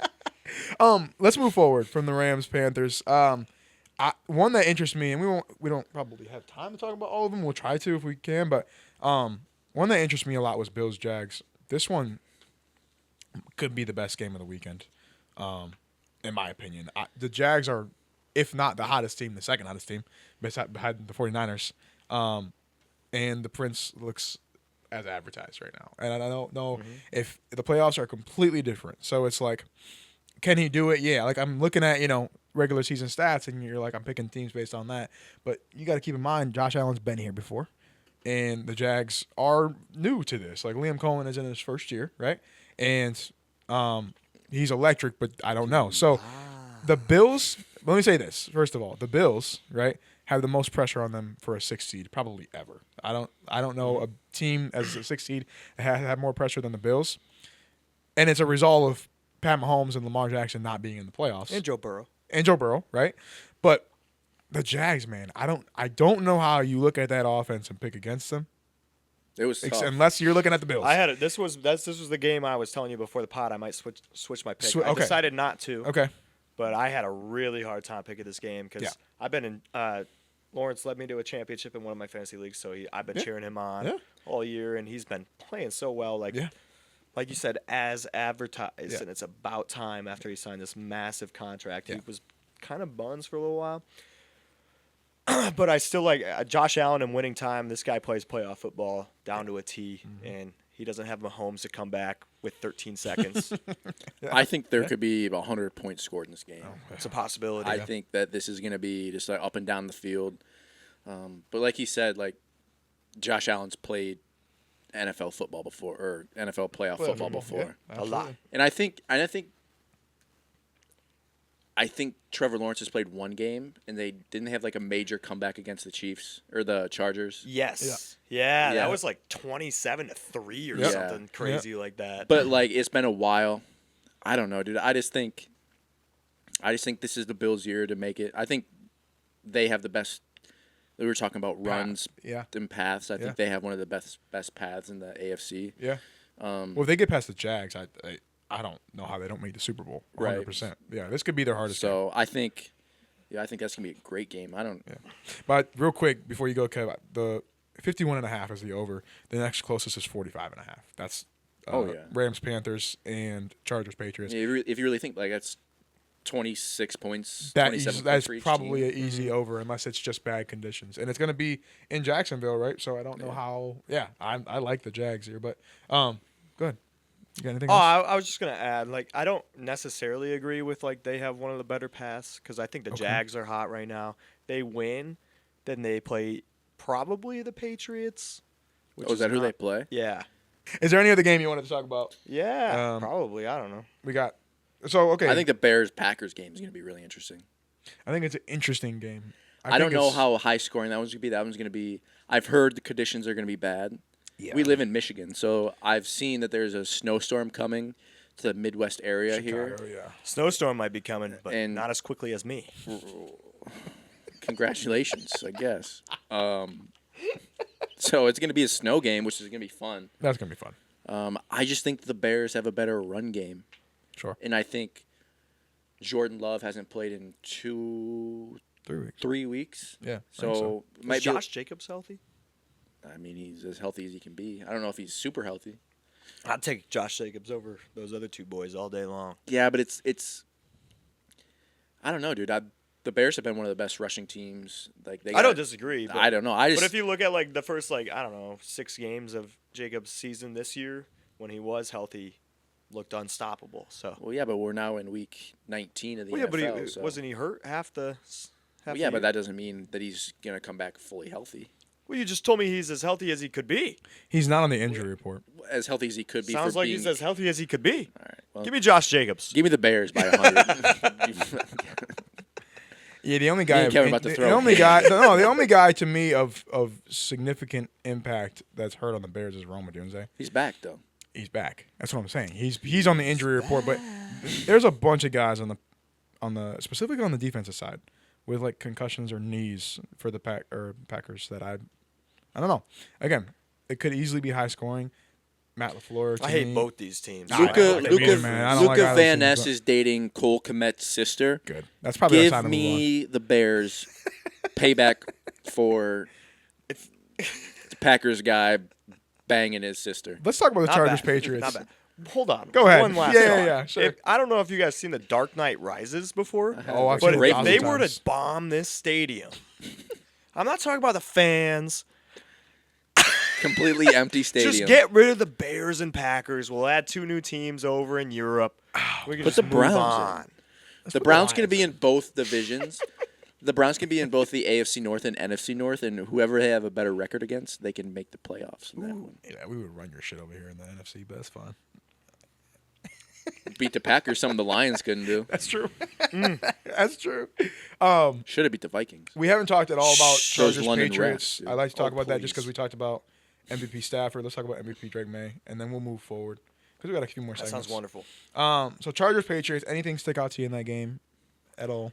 Let's move forward from the Rams Panthers. One that interests me, and we don't probably have time to talk about all of them. We'll try to if we can, but one that interests me a lot was Bills Jags. This one could be the best game of the weekend, in my opinion. The Jags are, if not the hottest team, the second hottest team, behind the 49ers. And the Prince looks as advertised right now. And I don't know if the playoffs are completely different. So it's like, can he do it? Yeah. Like I'm looking at, regular season stats and you're like, I'm picking teams based on that. But you got to keep in mind, Josh Allen's been here before. And the Jags are new to this. Like Liam Cohen is in his first year, right? And he's electric, but I don't know. So the Bills, let me say this. First of all, the Bills, right, have the most pressure on them for a 6 seed probably ever. I don't know a team as a 6 seed that has had more pressure than the Bills, and it's a result of Pat Mahomes and Lamar Jackson not being in the playoffs And Joe Burrow. right? But the Jags, man, I don't know how you look at that offense and pick against them. It was tough. Unless you're looking at the Bills. I had it. This was the game I was telling you before the pod. I might switch my pick. I Okay. decided not to. Okay. But I had a really hard time picking this game because Yeah. I've been in. Lawrence led me to a championship in one of my fantasy leagues, so I've been cheering him on Yeah. all year, and he's been playing so well. Like you said, as advertised, Yeah. and it's about time after he signed this massive contract. Yeah. He was kind of buns for a little while. But I still like Josh Allen in winning time. This guy plays playoff football down to a T, and he doesn't have Mahomes to come back with 13 seconds. I think there could be about 100 points scored in this game. It's a possibility. I think that this is going to be just like up and down the field. But like he said, like Josh Allen's played NFL football before or NFL playoff football before. a lot. And I think Trevor Lawrence has played one game, and they didn't have like a major comeback against the Chiefs or the Chargers. Yes. Yeah, Yeah. that was like 27-3 or Yeah. something crazy like that. But like it's been a while. I don't know, dude. I just think this is the Bills' year to make it. I think they have the best. We were talking about runs and paths. I think they have one of the best paths in the AFC. Yeah. Well, if they get past the Jags, I don't know how they don't make the Super Bowl. 100%. Right. Yeah, this could be their hardest game. So I think that's gonna be a great game. But real quick before you go, Kev, the 51.5 is the over. The next closest is 45.5. That's Rams, Panthers, and Chargers, Patriots. Yeah, if you really think like that's 26 points. That's probably an easy over unless it's just bad conditions, and it's going to be in Jacksonville, right? So I don't know how. Yeah, I like the Jags here, but go ahead. You got anything else? I was just gonna add, like, I don't necessarily agree with like they have one of the better paths because I think the Jags are hot right now. They win, then they play probably the Patriots. Is that who they play? Yeah. Is there any other game you wanted to talk about? Yeah, probably. I don't know. We got. So okay. I think the Bears-Packers game is going to be really interesting. I think it's an interesting game. I don't know how high scoring that one's going to be. That one's going to be. I've heard the conditions are going to be bad. Yeah. We live in Michigan, so I've seen that there's a snowstorm coming to the Midwest area Chicago, here. Yeah. Snowstorm might be coming, but And- not as quickly as me. Congratulations, I guess. So it's going to be a snow game, which is going to be fun. That's gonna be fun. I just think the Bears have a better run game. Sure. And I think Jordan Love hasn't played in 3 weeks. Yeah. I think So it Is might Josh Jacobs healthy? I mean, he's as healthy as he can be. I don't know if he's super healthy. I'd take Josh Jacobs over those other two boys all day long. Yeah, but it's. I don't know, dude. The Bears have been one of the best rushing teams. Like I don't disagree. But, I don't know. but if you look at like the first 6 games of Jacobs' season this year, when he was healthy, looked unstoppable. So. Well, yeah, but we're now in week 19 of the Well, yeah, NFL. but so. wasn't he hurt half the? Well, yeah, but that doesn't mean that he's gonna come back fully healthy. Well, you just told me he's as healthy as he could be. He's not on the injury report. As healthy as he could be. Sounds for like being... he's as healthy as he could be. All right. Well, Give me Josh Jacobs. give me the Bears by 100. Yeah, the only guy. and Kevin about to the throw. only guy. No, the only guy to me of significant impact that's hurt on the Bears is Roma Dunze. He's back though. He's back. That's what I'm saying. He's on the injury report, but there's a bunch of guys on the specifically on the defensive side with like concussions or knees for the Packers that I don't know. Again, it could easily be high scoring. Matt LaFleur. I hate both these teams. Luca man. I don't like either Van team, Ness but- is dating Cole Kmet's sister. Good. That's probably a sign Give to move me the Bears payback for the Packers guy banging his sister. on. Let's talk about the Not Chargers bad. Patriots. Not bad. Hold on. Go ahead. One last Yeah, thought. yeah, sure. I don't know if you guys seen the Dark Knight Rises before. Oh, I've But seen it if 1,000 they were times. to bomb this stadium, I'm not talking about the fans. Completely empty stadium. Just get rid of the Bears and Packers. We'll add 2 new teams over in Europe. We can Put just the move Browns in. on. The Browns going to be in both divisions. The Browns can be in both the AFC North and NFC North, and whoever they have a better record against, they can make the playoffs in that one. Yeah, we would run your shit over here in the NFC, but that's fine. Beat the Packers, something the Lions couldn't do. That's true. That's true. Should have beat the Vikings. We haven't talked at all about Those Chargers London Patriots. refs, dude. I like to talk Oh, about that just please. because we talked about MVP Stafford. Let's talk about MVP Drake May, and then we'll move forward because we got a few more That segments. sounds wonderful. So Chargers Patriots. Anything stick out to you in that game at all?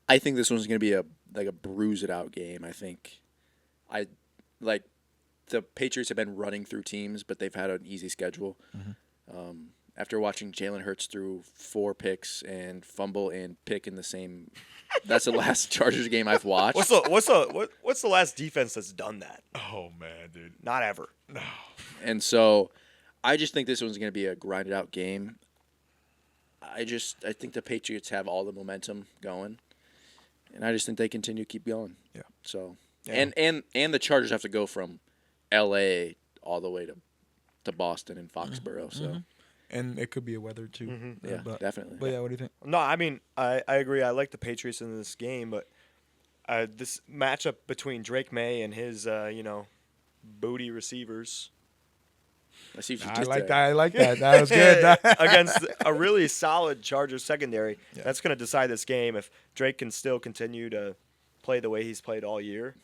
I think this one's going to be a bruise it out game. I think the Patriots have been running through teams, but they've had an easy schedule. After watching Jalen Hurts through 4 picks and fumble and pick in the same, that's the last Chargers game I've watched. What's the last defense that's done that? Oh man, dude. Not ever. No. And so, I just think this one's going to be a grinded out game. I think the Patriots have all the momentum going, and I just think they continue to keep going. Yeah. So, Yeah. and the Chargers have to go from L.A. all the way to Boston and Foxborough. So, And it could be a weather too. yeah, definitely. But yeah, what do you think? No, I mean, I agree. I like the Patriots in this game, but this matchup between Drake May and his, booty receivers I see what you I did like there. that. I like that. That was good. against a really solid Chargers secondary, Yeah. that's going to decide this game. If Drake can still continue to play the way he's played all year,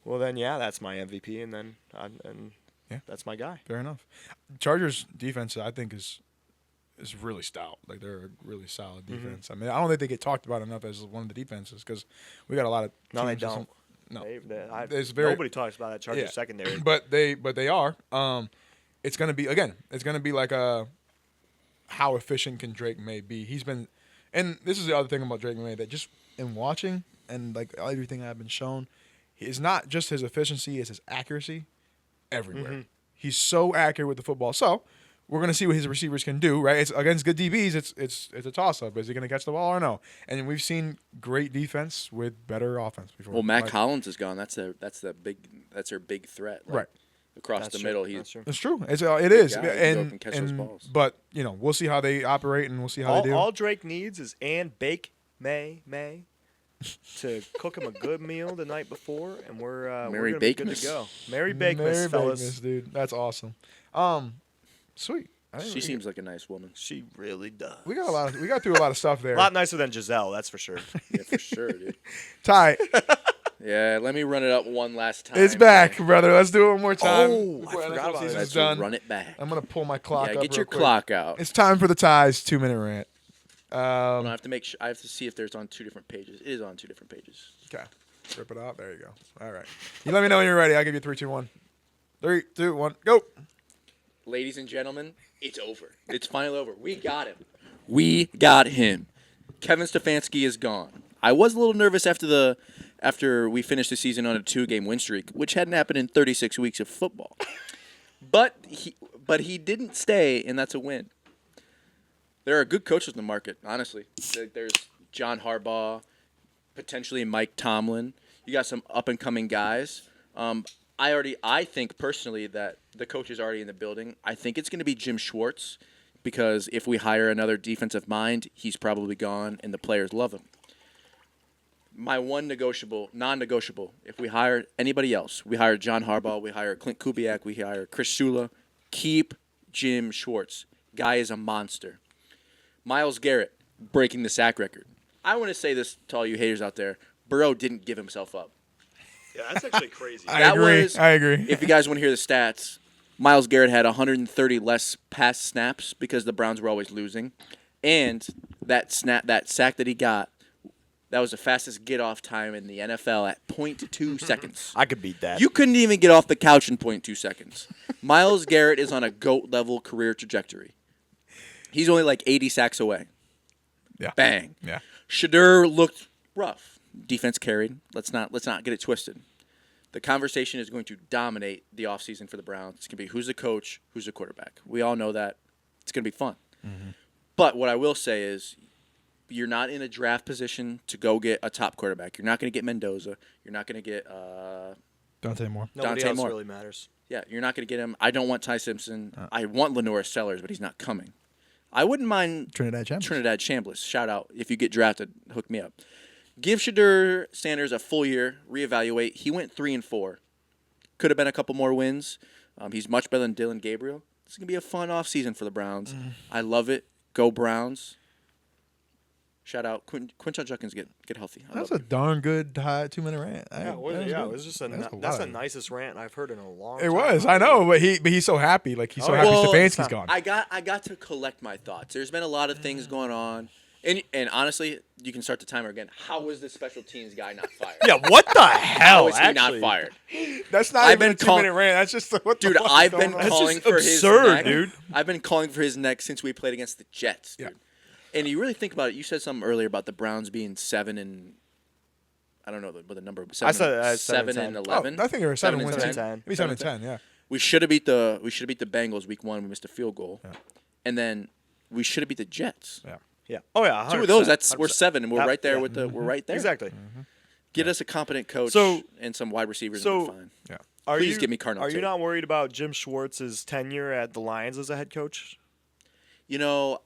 well, then, yeah, that's my MVP, and then Yeah. that's my guy. Fair enough. Chargers defense, I think, is really stout. Like they're a really solid defense. I mean, I don't think they get talked about enough as one of the defenses because we got a lot of. No, they teams with don't. some- No, There's It's very- nobody talks about that Chargers Yeah. secondary. but they are. It's gonna be again. It's gonna be like how efficient can Drake May be? He's been, and this is the other thing about Drake May that just in watching and like everything I've been shown, is not just his efficiency, it's his accuracy everywhere. He's so accurate with the football. So we're gonna see what his receivers can do. Right? It's against good DBs. It's a toss up. Is he gonna catch the ball or no? And we've seen great defense with better offense before. Well, Matt Like, Collins is gone. That's their big threat. Like, Right. across That's the true. middle, That's he's true. It's true. It is. guy. He can go up and catch those balls. But we'll see how they operate and we'll see how they do. All Drake needs is bake May to cook him a good meal the night before, and we're Merry gonna be good Bakemas. to go. Merry Bakemas, fellas. Bakemas, dude. That's awesome. Sweet. I think she seems like a nice woman. She really does. we got through a lot of stuff there. A lot nicer than Giselle, that's for sure. Yeah, for sure, dude. Ty, Yeah, let me run it up one last time. it's back, brother. Let's do it one more time. Oh, before I NFL forgot about season's that. Let's done. run it back. I'm gonna pull my clock Yeah, up. get real your quick. clock out. It's time for the Ties 2-minute rant. I have to make sure. I have to see if there's on 2 different pages. It is on 2 different pages. Okay. Rip it out. There you go. All right. You let me know when you're ready. I'll give you 3, 2, 1. 3, 2, 1, go. Ladies and gentlemen, it's over. It's finally over. We got him. We got him. Kevin Stefanski is gone. I was a little nervous after we finished the season on a 2-game win streak, which hadn't happened in 36 weeks of football. But he didn't stay, and that's a win. There are good coaches in the market, honestly. There's John Harbaugh, potentially Mike Tomlin. You got some up-and-coming guys. I think personally that the coach is already in the building. I think it's going to be Jim Schwartz because if we hire another defensive mind, he's probably gone, and the players love him. My one non-negotiable, if we hire anybody else, we hire John Harbaugh, we hire Clint Kubiak, we hire Chris Shula, keep Jim Schwartz. Guy is a monster. Myles Garrett breaking the sack record. I want to say this to all you haters out there. Burrow didn't give himself up. Yeah, that's actually crazy. I agree. If you guys want to hear the stats, Myles Garrett had 130 less pass snaps because the Browns were always losing. And that sack that he got, that was the fastest get-off time in the NFL at 0.2 seconds. I could beat that. You couldn't even get off the couch in 0.2 seconds. Myles Garrett is on a GOAT-level career trajectory. He's only like 80 sacks away. Yeah. Bang. Yeah. Shadur looked rough. Defense carried. Let's not get it twisted. The conversation is going to dominate the offseason for the Browns. It's going to be who's the coach, who's the quarterback. We all know that. It's going to be fun. Mm-hmm. But what I will say is you're not in a draft position to go get a top quarterback. You're not going to get Mendoza. You're not going to get Dante Moore. Nobody Dante else Moore. really matters. Yeah, you're not going to get him. I don't want Ty Simpson. I want Lenora Sellers, but he's not coming. I wouldn't mind Trinidad Chambliss. Shout out. If you get drafted, hook me up. Give Shadur Sanders a full year, reevaluate. He went 3-4. Could have been a couple more wins. He's much better than Dylan Gabriel. It's going to be a fun offseason for the Browns. I love it. Go Browns. Shout out Quinshon Judkins. Get healthy. I That's love a darn good 2-minute rant. It was just that's the nicest rant I've heard in a long time. It was. I know, but he's so happy. Like he's so happy Well, Stefanski's gone. I got to collect my thoughts. There's been a lot of things going on, and honestly, you can start the timer again. How was this special teams guy not fired? Yeah, what the hell? How is he not fired? That's not even a 2-minute rant. That's just what the Dude, fuck I've is been going on? calling just for absurd, his neck. dude. I've been calling for his neck since we played against the Jets, dude. Yeah. And you really think about it. You said something earlier about the Browns being 7 and I don't know what the number. 7, I said 7 and 11. I think they were 7 and wins. 10. Maybe 7 and 10. Yeah. We should have beat the Bengals week 1. We missed a field goal, and then we should have beat the Jets. Yeah. Yeah. Oh yeah. 2 of those. 100%. We're 7, and we're Yep, right there yeah. with the. We're right there. Exactly. Get us a competent coach and some wide receivers. and we're fine. Yeah. Please give me Carnell Are you Tate. not worried about Jim Schwartz's tenure at the Lions as a head coach? You know,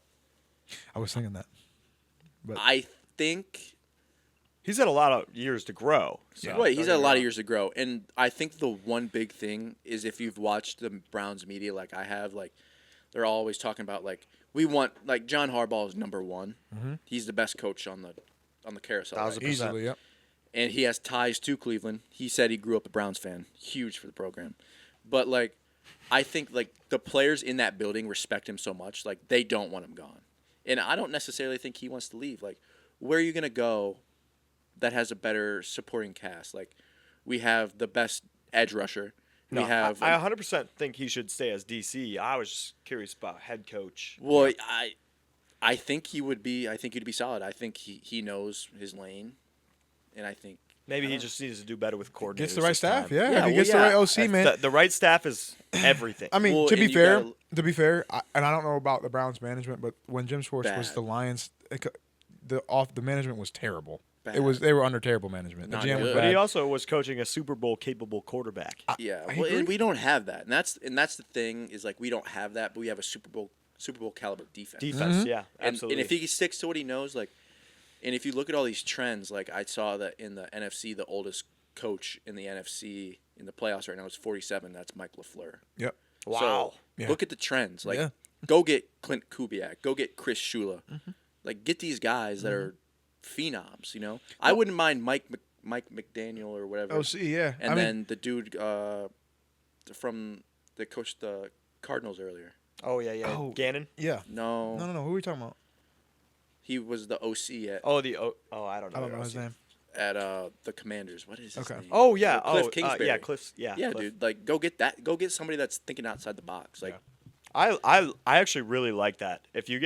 I was thinking that. I think. He's had a lot of years to grow. So Right, he's had a lot of years to grow, and I think the one big thing is if you've watched the Browns media like I have, like they're always talking about like we want like John Harbaugh is number 1. He's the best coach on the carousel, right? 1,000%. Easily, yep. And he has ties to Cleveland. He said he grew up a Browns fan, huge for the program, but like I think like the players in that building respect him so much, like they don't want him gone, and I don't necessarily think he wants to leave. Like, where are you gonna go that has a better supporting cast? Like, we have the best edge rusher. No, We have. I 100% think he should stay as DC. I was just curious about head coach. Well, I think he would be. I think he'd be solid. I think he knows his lane, and I think Maybe he just needs to do better with coordinators. Gets the right this staff. time. Yeah. Yeah, If he well, gets the yeah. right OC, man. The right staff is everything. I mean, Well, to be and you fair, gotta- and I don't know about the Browns management, but when Jim Schwartz was Bad. the Lions, the management was terrible. Bad. They were under terrible management. The Not GM was good. But bad. he also was coaching a Super Bowl capable quarterback. yeah. I Well, agree. and we don't have that, and that's the thing is like we don't have that, but we have a Super Bowl caliber defense. Defense, yeah, And absolutely. if he sticks to what he knows, like, and if you look at all these trends, like I saw that in the NFC, the oldest coach in the NFC in the playoffs right now is 47. That's Mike LaFleur. Yep. Wow. So Yeah. look at the trends. Like, Yeah. go get Clint Kubiak. Go get Chris Shula. Like, get these guys that are phenoms. You know, I wouldn't mind Mike McDaniel or whatever. OC, yeah. And I mean, then the dude from the coached the Cardinals earlier. Oh yeah. Oh. Gannon. yeah. No, No. Who are we talking about? he was the OC at Oh I don't know. I don't know his name. the Commanders. What is his Okay. name? Oh yeah. Cliff Kingsbury. yeah. Cliff's. Yeah. Yeah, Cliff. dude. Like, go get that. Go get somebody that's thinking outside the box. Like, I actually really like that. If you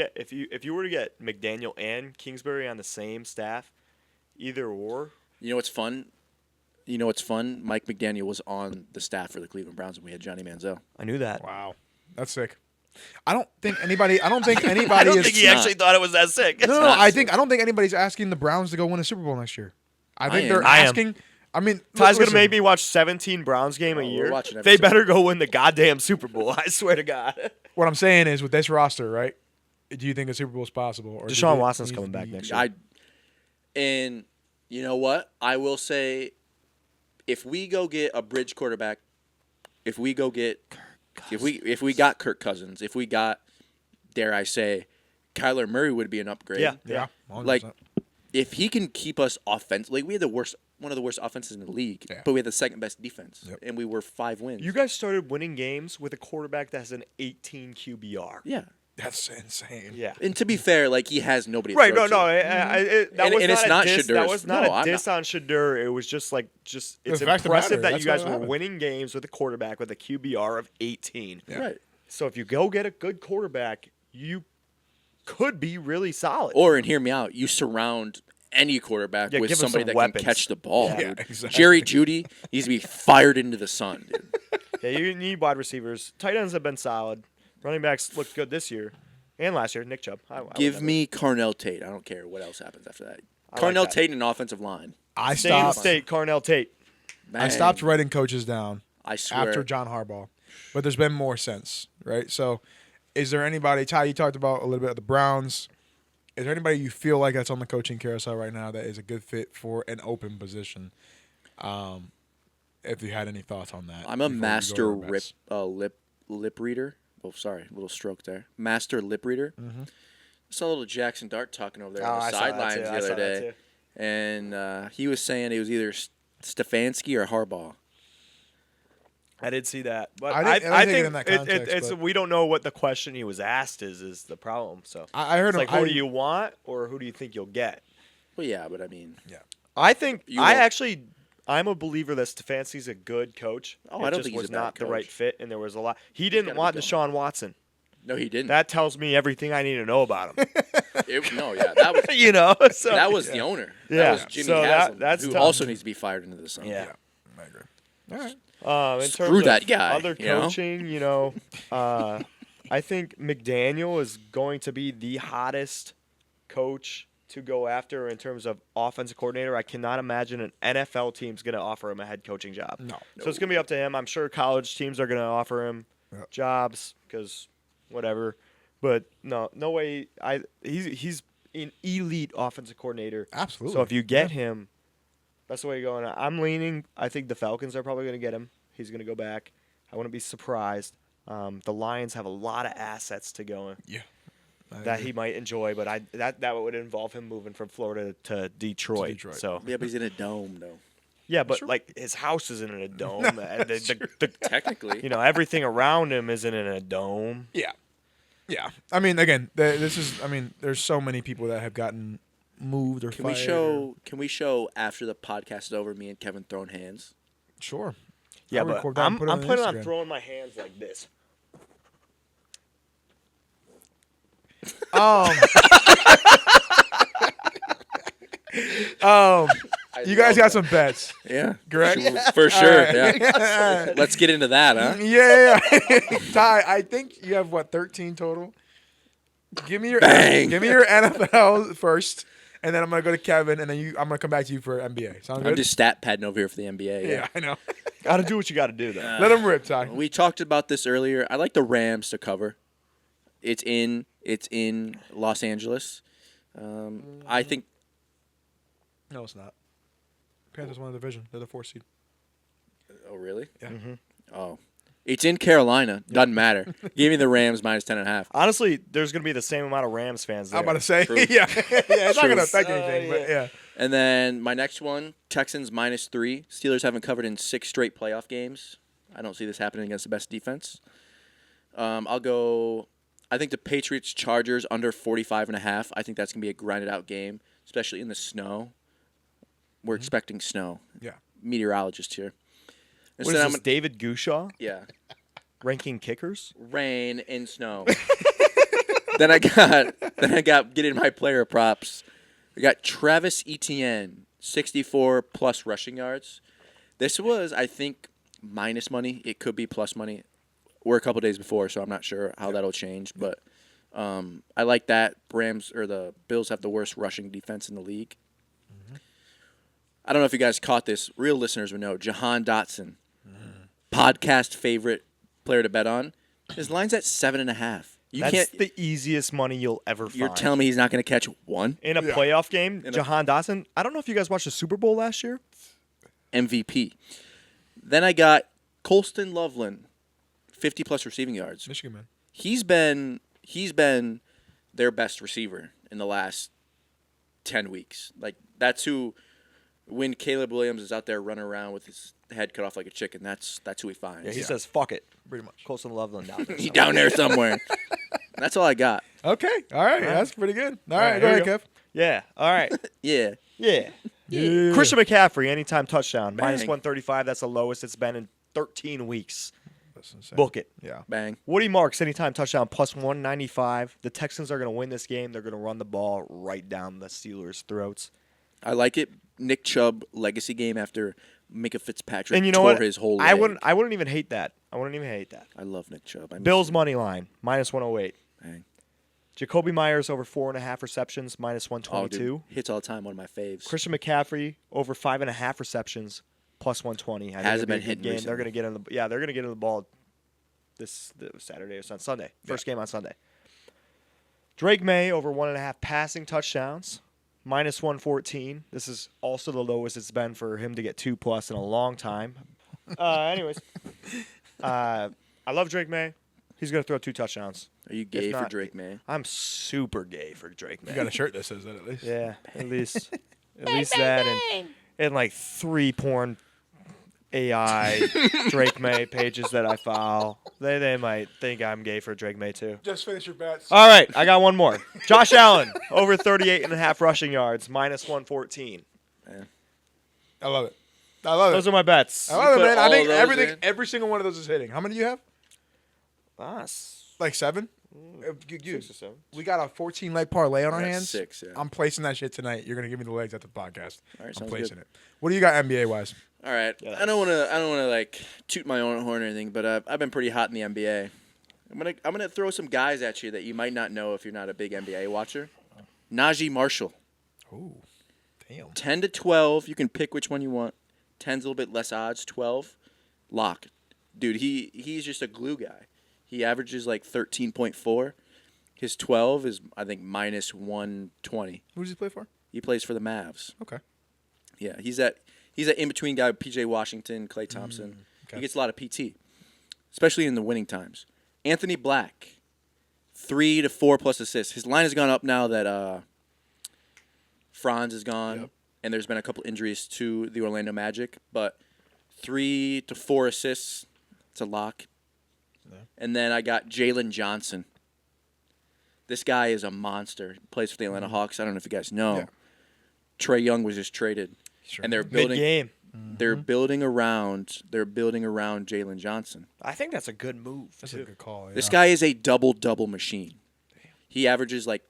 were to get McDaniel and Kingsbury on the same staff, either or. you know what's fun? Mike McDaniel was on the staff for the Cleveland Browns when we had Johnny Manziel. I knew that. Wow. That's sick. I don't think anybody I don't is. think he actually thought it was that sick. No, not I sick. don't think anybody's asking the Browns to go win a Super Bowl next year. I think am. they're I am. asking. I mean, Ty's listen, gonna make me watch 17 Browns game a Oh, we're year. watching every They single- better go win the goddamn Super Bowl. I swear to God. What I'm saying is, with this roster, right? Do you think a Super Bowl is possible? Or do Deshaun you- Watson's do you- coming do back you- next year. And you know what? I will say, if we go get a bridge quarterback, if we got Kirk Cousins, if we got, dare I say, Kyler Murray would be an upgrade. Yeah. 100%. Like, if he can keep us offensively, we had one of the worst offenses in the league, Yeah. but we had the second best defense, Yep. and we were 5 wins. You guys started winning games with a quarterback that has an 18 QBR. yeah. That's insane. Yeah. And to be fair, like, he has nobody. to Right, throw no, to. that And was it's not not a diss. That Shadur's- was not no, a I'm diss on Shadur. It was just it's fact of the impressive matter, that that's you guys what were happened. winning games with a quarterback with a QBR of 18. Yeah. Right. So if you go get a good quarterback, you could be really solid. Or, and hear me out, you surround any quarterback Yeah, with give him somebody some that weapons. can catch the ball, Yeah. dude. Yeah, exactly. Jerry Jeudy needs to be fired into the sun, dude. Yeah, you need wide receivers. Tight ends have been solid. Running backs looked good this year and last year. Nick Chubb. I would Give never- me Carnell Tate. I don't care what else happens after that. I like Carnell that. Tate in an offensive line. I Stay stopped. State, Carnell Tate. I stopped writing coaches down I swear. after John Harbaugh, but there's been more since, right? So, is there anybody? Ty, you talked about a little bit of the Browns. Is there anybody you feel like that's on the coaching carousel right now that is a good fit for an open position? If you had any thoughts on that, I'm a before we go to master our bets. lip reader. Oh, sorry, little stroke there. Master lip reader. Mm-hmm. saw a little Jackson Dart talking over there Oh, on I the saw that sidelines too. the I other saw that day, too. and he was saying it was either Stefanski or Harbaugh. I did see that, but I didn't I take it think in that context, it's but- we don't know what the question he was asked is the problem. So I heard it's him. like, who do you want, or who do you think you'll get? Well, yeah, but I mean, I think You I won't- actually I'm a believer that Stefanski's a good coach. Oh, it I don't just think he's was a bad not the right coach. fit, and there was a lot. He gotta didn't be want gone. Deshaun Watson. no, he didn't. That tells me everything I need to know about him. That was you know, so that was the owner. Yeah. That was Jimmy So Haslam, that's who tough. also needs to be fired into the sun. yeah. I agree. All right. In Screw terms that of guy, other you know? coaching, I think McDaniel is going to be the hottest coach to go after in terms of offensive coordinator. I cannot imagine an NFL team's going to offer him a head coaching job. No. So it's going to be up to him. I'm sure college teams are going to offer him jobs because whatever. But no way. He's an elite offensive coordinator. Absolutely. So if you get him, that's the way you're going. I'm leaning. I think the Falcons are probably going to get him. He's going to go back. I wouldn't be surprised. The Lions have a lot of assets to go that he might enjoy, but that would involve him moving from Florida to Detroit. So Yeah, but he's in a dome, though. yeah, but like his house isn't in a dome. Technically. Everything around him isn't in a dome. Yeah. Yeah. I mean, again, this is. I mean, there's so many people that have gotten moved or Can fired. we show after the podcast is over, me and Kevin throwing hands? Sure. Yeah, I'll but record that I'm and put it on planning on Instagram. throwing my hands like this. You guys got some bets, Yeah, correct? for sure. All right. Yeah. Let's get into that, huh? Yeah. Ty, I think you have 13 total. Give me your Bang. Give me your NFL first, and then I'm gonna go to Kevin, and then I'm gonna come back to you for NBA. Sound good? I'm just stat padding over here for the NBA. yeah, I know. Got to do what you got to do, though. Let him rip, Ty. We talked about this earlier. I like the Rams to cover. It's in Los Angeles. I think No, it's not. Panthers won the division. They're the 4th seed. Oh, really? Yeah. Oh. It's in Carolina. Doesn't matter. Give me the Rams minus 10.5. Honestly, there's going to be the same amount of Rams fans there. I'm about to say, True. yeah, it's not True. gonna affect anything, but yeah. And then my next one, Texans minus 3. Steelers haven't covered in 6 straight playoff games. I don't see this happening against the best defense. I'll go, I think the Patriots Chargers under 45.5. I think that's going to be a grinded out game, especially in the snow. We're expecting snow. Yeah. Meteorologist here. And What so is then this, David Goushaw yeah. ranking kickers? Rain and snow. then I got getting my player props. I got Travis Etienne, 64 plus rushing yards. This was, I think, minus money. It could be plus money. We're a couple days before, so I'm not sure how that'll change. But I like that. The Bills have the worst rushing defense in the league. I don't know if you guys caught this. Real listeners would know. Jahan Dotson, podcast favorite player to bet on. His line's at 7.5. That's the easiest money you'll ever find. You're telling me he's not going to catch one In a playoff game, Jahan Dotson, I don't know if you guys watched the Super Bowl last year. MVP. Then I got Colston Loveland, 50 plus receiving yards. Michigan man. He's been their best receiver in the last 10 weeks. Like that's who. When Caleb Williams is out there running around with his head cut off like a chicken, that's who he finds. Yeah, he says, fuck it. Pretty much. Colson Loveland down there. He's down there somewhere. That's all I got. Okay. All right. That's pretty good. All right. right, Go here ahead, we Kev. Yeah. All right. Yeah. Yeah. Yeah. Christian McCaffrey, anytime touchdown. Minus Bang. 135. That's the lowest it's been in 13 weeks. That's insane. Book it. Yeah. Bang. Woody Marks, anytime touchdown, plus 195. The Texans are going to win this game. They're going to run the ball right down the Steelers' throats. I like it. Nick Chubb legacy game after Micah Fitzpatrick And you know tore what? his whole I leg. wouldn't even hate that. I love Nick Chubb. Bills money line, minus 108. Bang. Jacoby Myers over 4.5 receptions, minus Oh, 122. dude. Hits all the time. One of my faves. Christian McCaffrey over 5.5 receptions, plus 120. I think Hasn't it'll be a been good hitting game. recently. They're going to get in the ball this Saturday or Sunday. First game on Sunday. Drake May over 1.5 passing touchdowns, minus 114. This is also the lowest it's been for him to get 2+ in a long time. Anyways, I love Drake May. He's going to throw 2 touchdowns. Are you gay If for not- Drake May? I'm super gay for Drake, man. You got a shirt that says that at least. Yeah, at least that and like 3 porn AI Drake May pages that I follow. They might think I'm gay for Drake May too. Just finish your bets. All right, I got one more. Josh Allen over 38.5 rushing yards, minus 114. I love it. I love Those it. are my bets. I love it, put man. I all think those everything, in? every single one of those is hitting. How many do you have? Like 7? You- 6 or 7. we got a 14 leg parlay on our got hands. 6, yeah. I'm placing that shit tonight. You're gonna give me the legs at the podcast. All right, I'm sounds placing good. it. What do you got NBA wise? All right. Yeah, I don't want to like toot my own horn or anything, but I've been pretty hot in the NBA. I'm gonna throw some guys at you that you might not know if you're not a big NBA watcher. Najee Marshall, Oh, damn. 10 to 12. You can pick which one you want. 10's a little bit less odds. 12, lock. Dude, he's just a glue guy. He averages like 13.4. His 12 is I think minus 120. Who does he play for? He plays for the Mavs. Okay. Yeah, he's that in between guy with PJ Washington, Klay Thompson. okay. He gets a lot of PT, especially in the winning times. Anthony Black, 3 to 4 plus assists. His line has gone up now that Franz is gone, Yep. and there's been a couple injuries to the Orlando Magic. But 3 to 4 assists, it's a lock. Yeah. And then I got Jalen Johnson. This guy is a monster. He plays for the Atlanta Hawks. I don't know if you guys know. Yeah. Trey Young was just traded, Sure. and they're Mid building. game. They're building around. They're building around Jalen Johnson. I think that's a good move. That's too. a good call. Yeah. This guy is a double machine. He averages like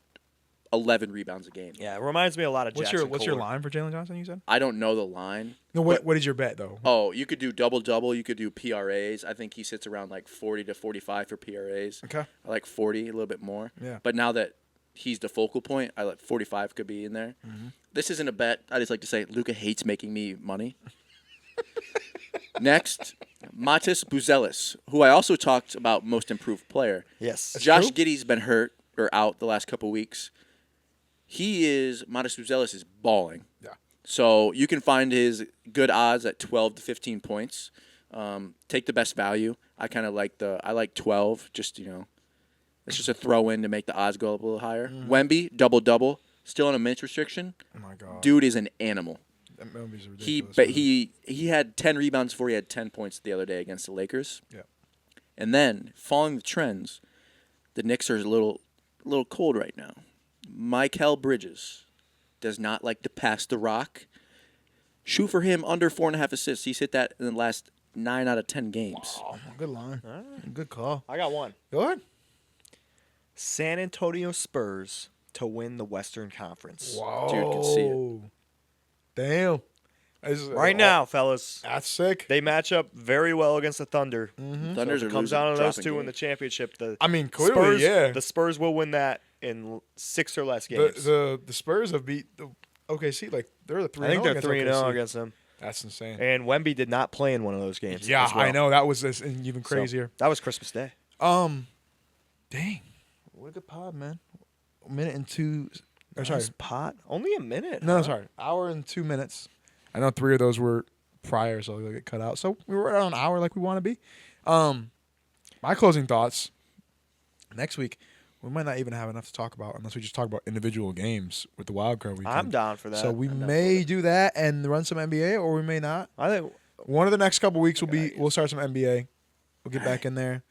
11 rebounds a game. Yeah, it reminds me a lot of What's Jackson your Kohler. line for Jalen Johnson? You said. I don't know the line. No. What is your bet though? Oh, you could do double. You could do PRAs. I think he sits around like 40 to 45 for PRAs. Okay. I like 40, a little bit more. Yeah. But now that he's the focal point, I like 45 could be in there. Mm-hmm. This isn't a bet. I just like to say Luka hates making me money. Next, Matis Buzelis, who I also talked about most improved player. Yes. Josh true. Giddey's been hurt or out the last couple weeks. Matis Buzelis is balling. Yeah. So you can find his good odds at 12 to 15 points. Take the best value. I kind of like I like 12. Just it's just a throw in to make the odds go up a little higher. Wemby double, still on a minutes restriction. Oh my god. Dude is an animal. That movie's He ridiculous. but he had 10 rebounds before he had 10 points the other day against the Lakers. Yeah. And then following the trends, the Knicks are a little cold right now. Mikal Bridges does not like to pass the rock. Shoot for him under 4.5 assists. He's hit that in the last 9 out of 10 games. Oh, good line. Good call. I got one. Go ahead. San Antonio Spurs to win the Western Conference. Whoa. Dude can see it. Damn. Right now, fellas. That's sick. They match up very well against the Thunder. Thunders So are if it comes losing, down to those dropping two in the games. championship. The I mean, clearly, Spurs, yeah. The Spurs will win that in 6 or less games. The Spurs have beat the OKC. Like they're the 3-0. I think they're against 3-0 OKC. against them. That's insane. And Wemby did not play in one of those games. Yeah, as well. I know. That was this even So, crazier. that was Christmas Day. Dang. What a good pod, man. A minute and 2. Or sorry. Nice pot. Only a minute. No, huh? sorry. Hour and 2 minutes. I know 3 of those were prior, so they'll get cut out. So we were right on an hour like we want to be. My closing thoughts. Next week, we might not even have enough to talk about unless we just talk about individual games with the wild card weekend. I'm down for that. So we I'm down may do that and run some NBA, or we may not. I think One of the next couple weeks Okay. we'll start some NBA. We'll get back in there,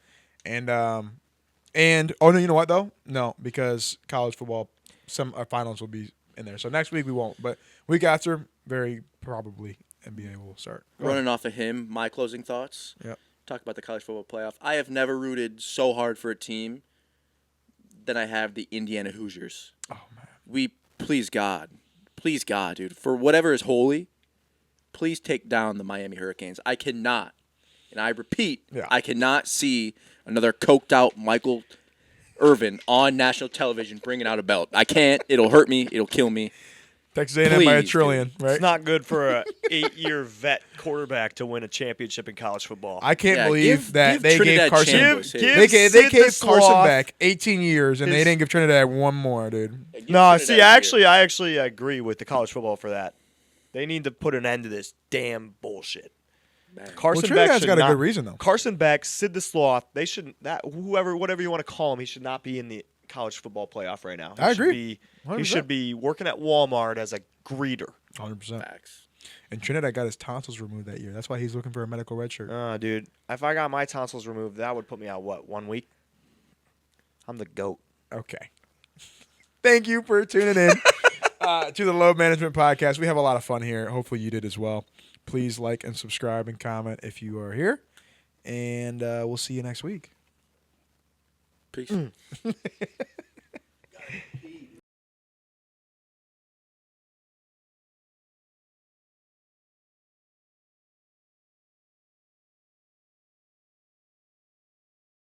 and oh no, you know what though? No, because college football, some finals will be in there. So next week we won't, but week after, very probably NBA will start. Go ahead. Running off of him, my closing thoughts. Yep. Talk about the college football playoff. I have never rooted so hard for a team than I have the Indiana Hoosiers. Oh man, Please God, dude, for whatever is holy, please take down the Miami Hurricanes. I cannot, and I repeat, Yeah. I cannot see another coked out Michael Irvin on national television bringing out a belt. I can't. It'll hurt me. It'll kill me. Texas A&M by a Please, trillion, right? it's not good for a 8-year vet quarterback to win a championship in college football. I can't Yeah, believe that give they Trinidad gave Carson. Chambliss his. They gave Sid the Carson Sloth back 18 years, and they his- didn't give Trinidad one more, dude. No, Trinidad see, here. I actually agree with the college football for that. They need to put an end to this damn bullshit. Bad. Carson Trinidad's Beck should got a not- good reason, though. Carson Beck, Sid the Sloth, they should whatever you want to call him, he should not be in the college football playoff right now. I should agree. He should be working at Walmart as a greeter. 100%. Facts. And Trinidad got his tonsils removed that year. That's why he's looking for a medical red shirt. Dude, if I got my tonsils removed, that would put me out, 1 week? I'm the GOAT. Okay. Thank you for tuning in to the Load Management Podcast. We have a lot of fun here. Hopefully you did as well. Please like and subscribe and comment if you are here. And we'll see you next week. Peace.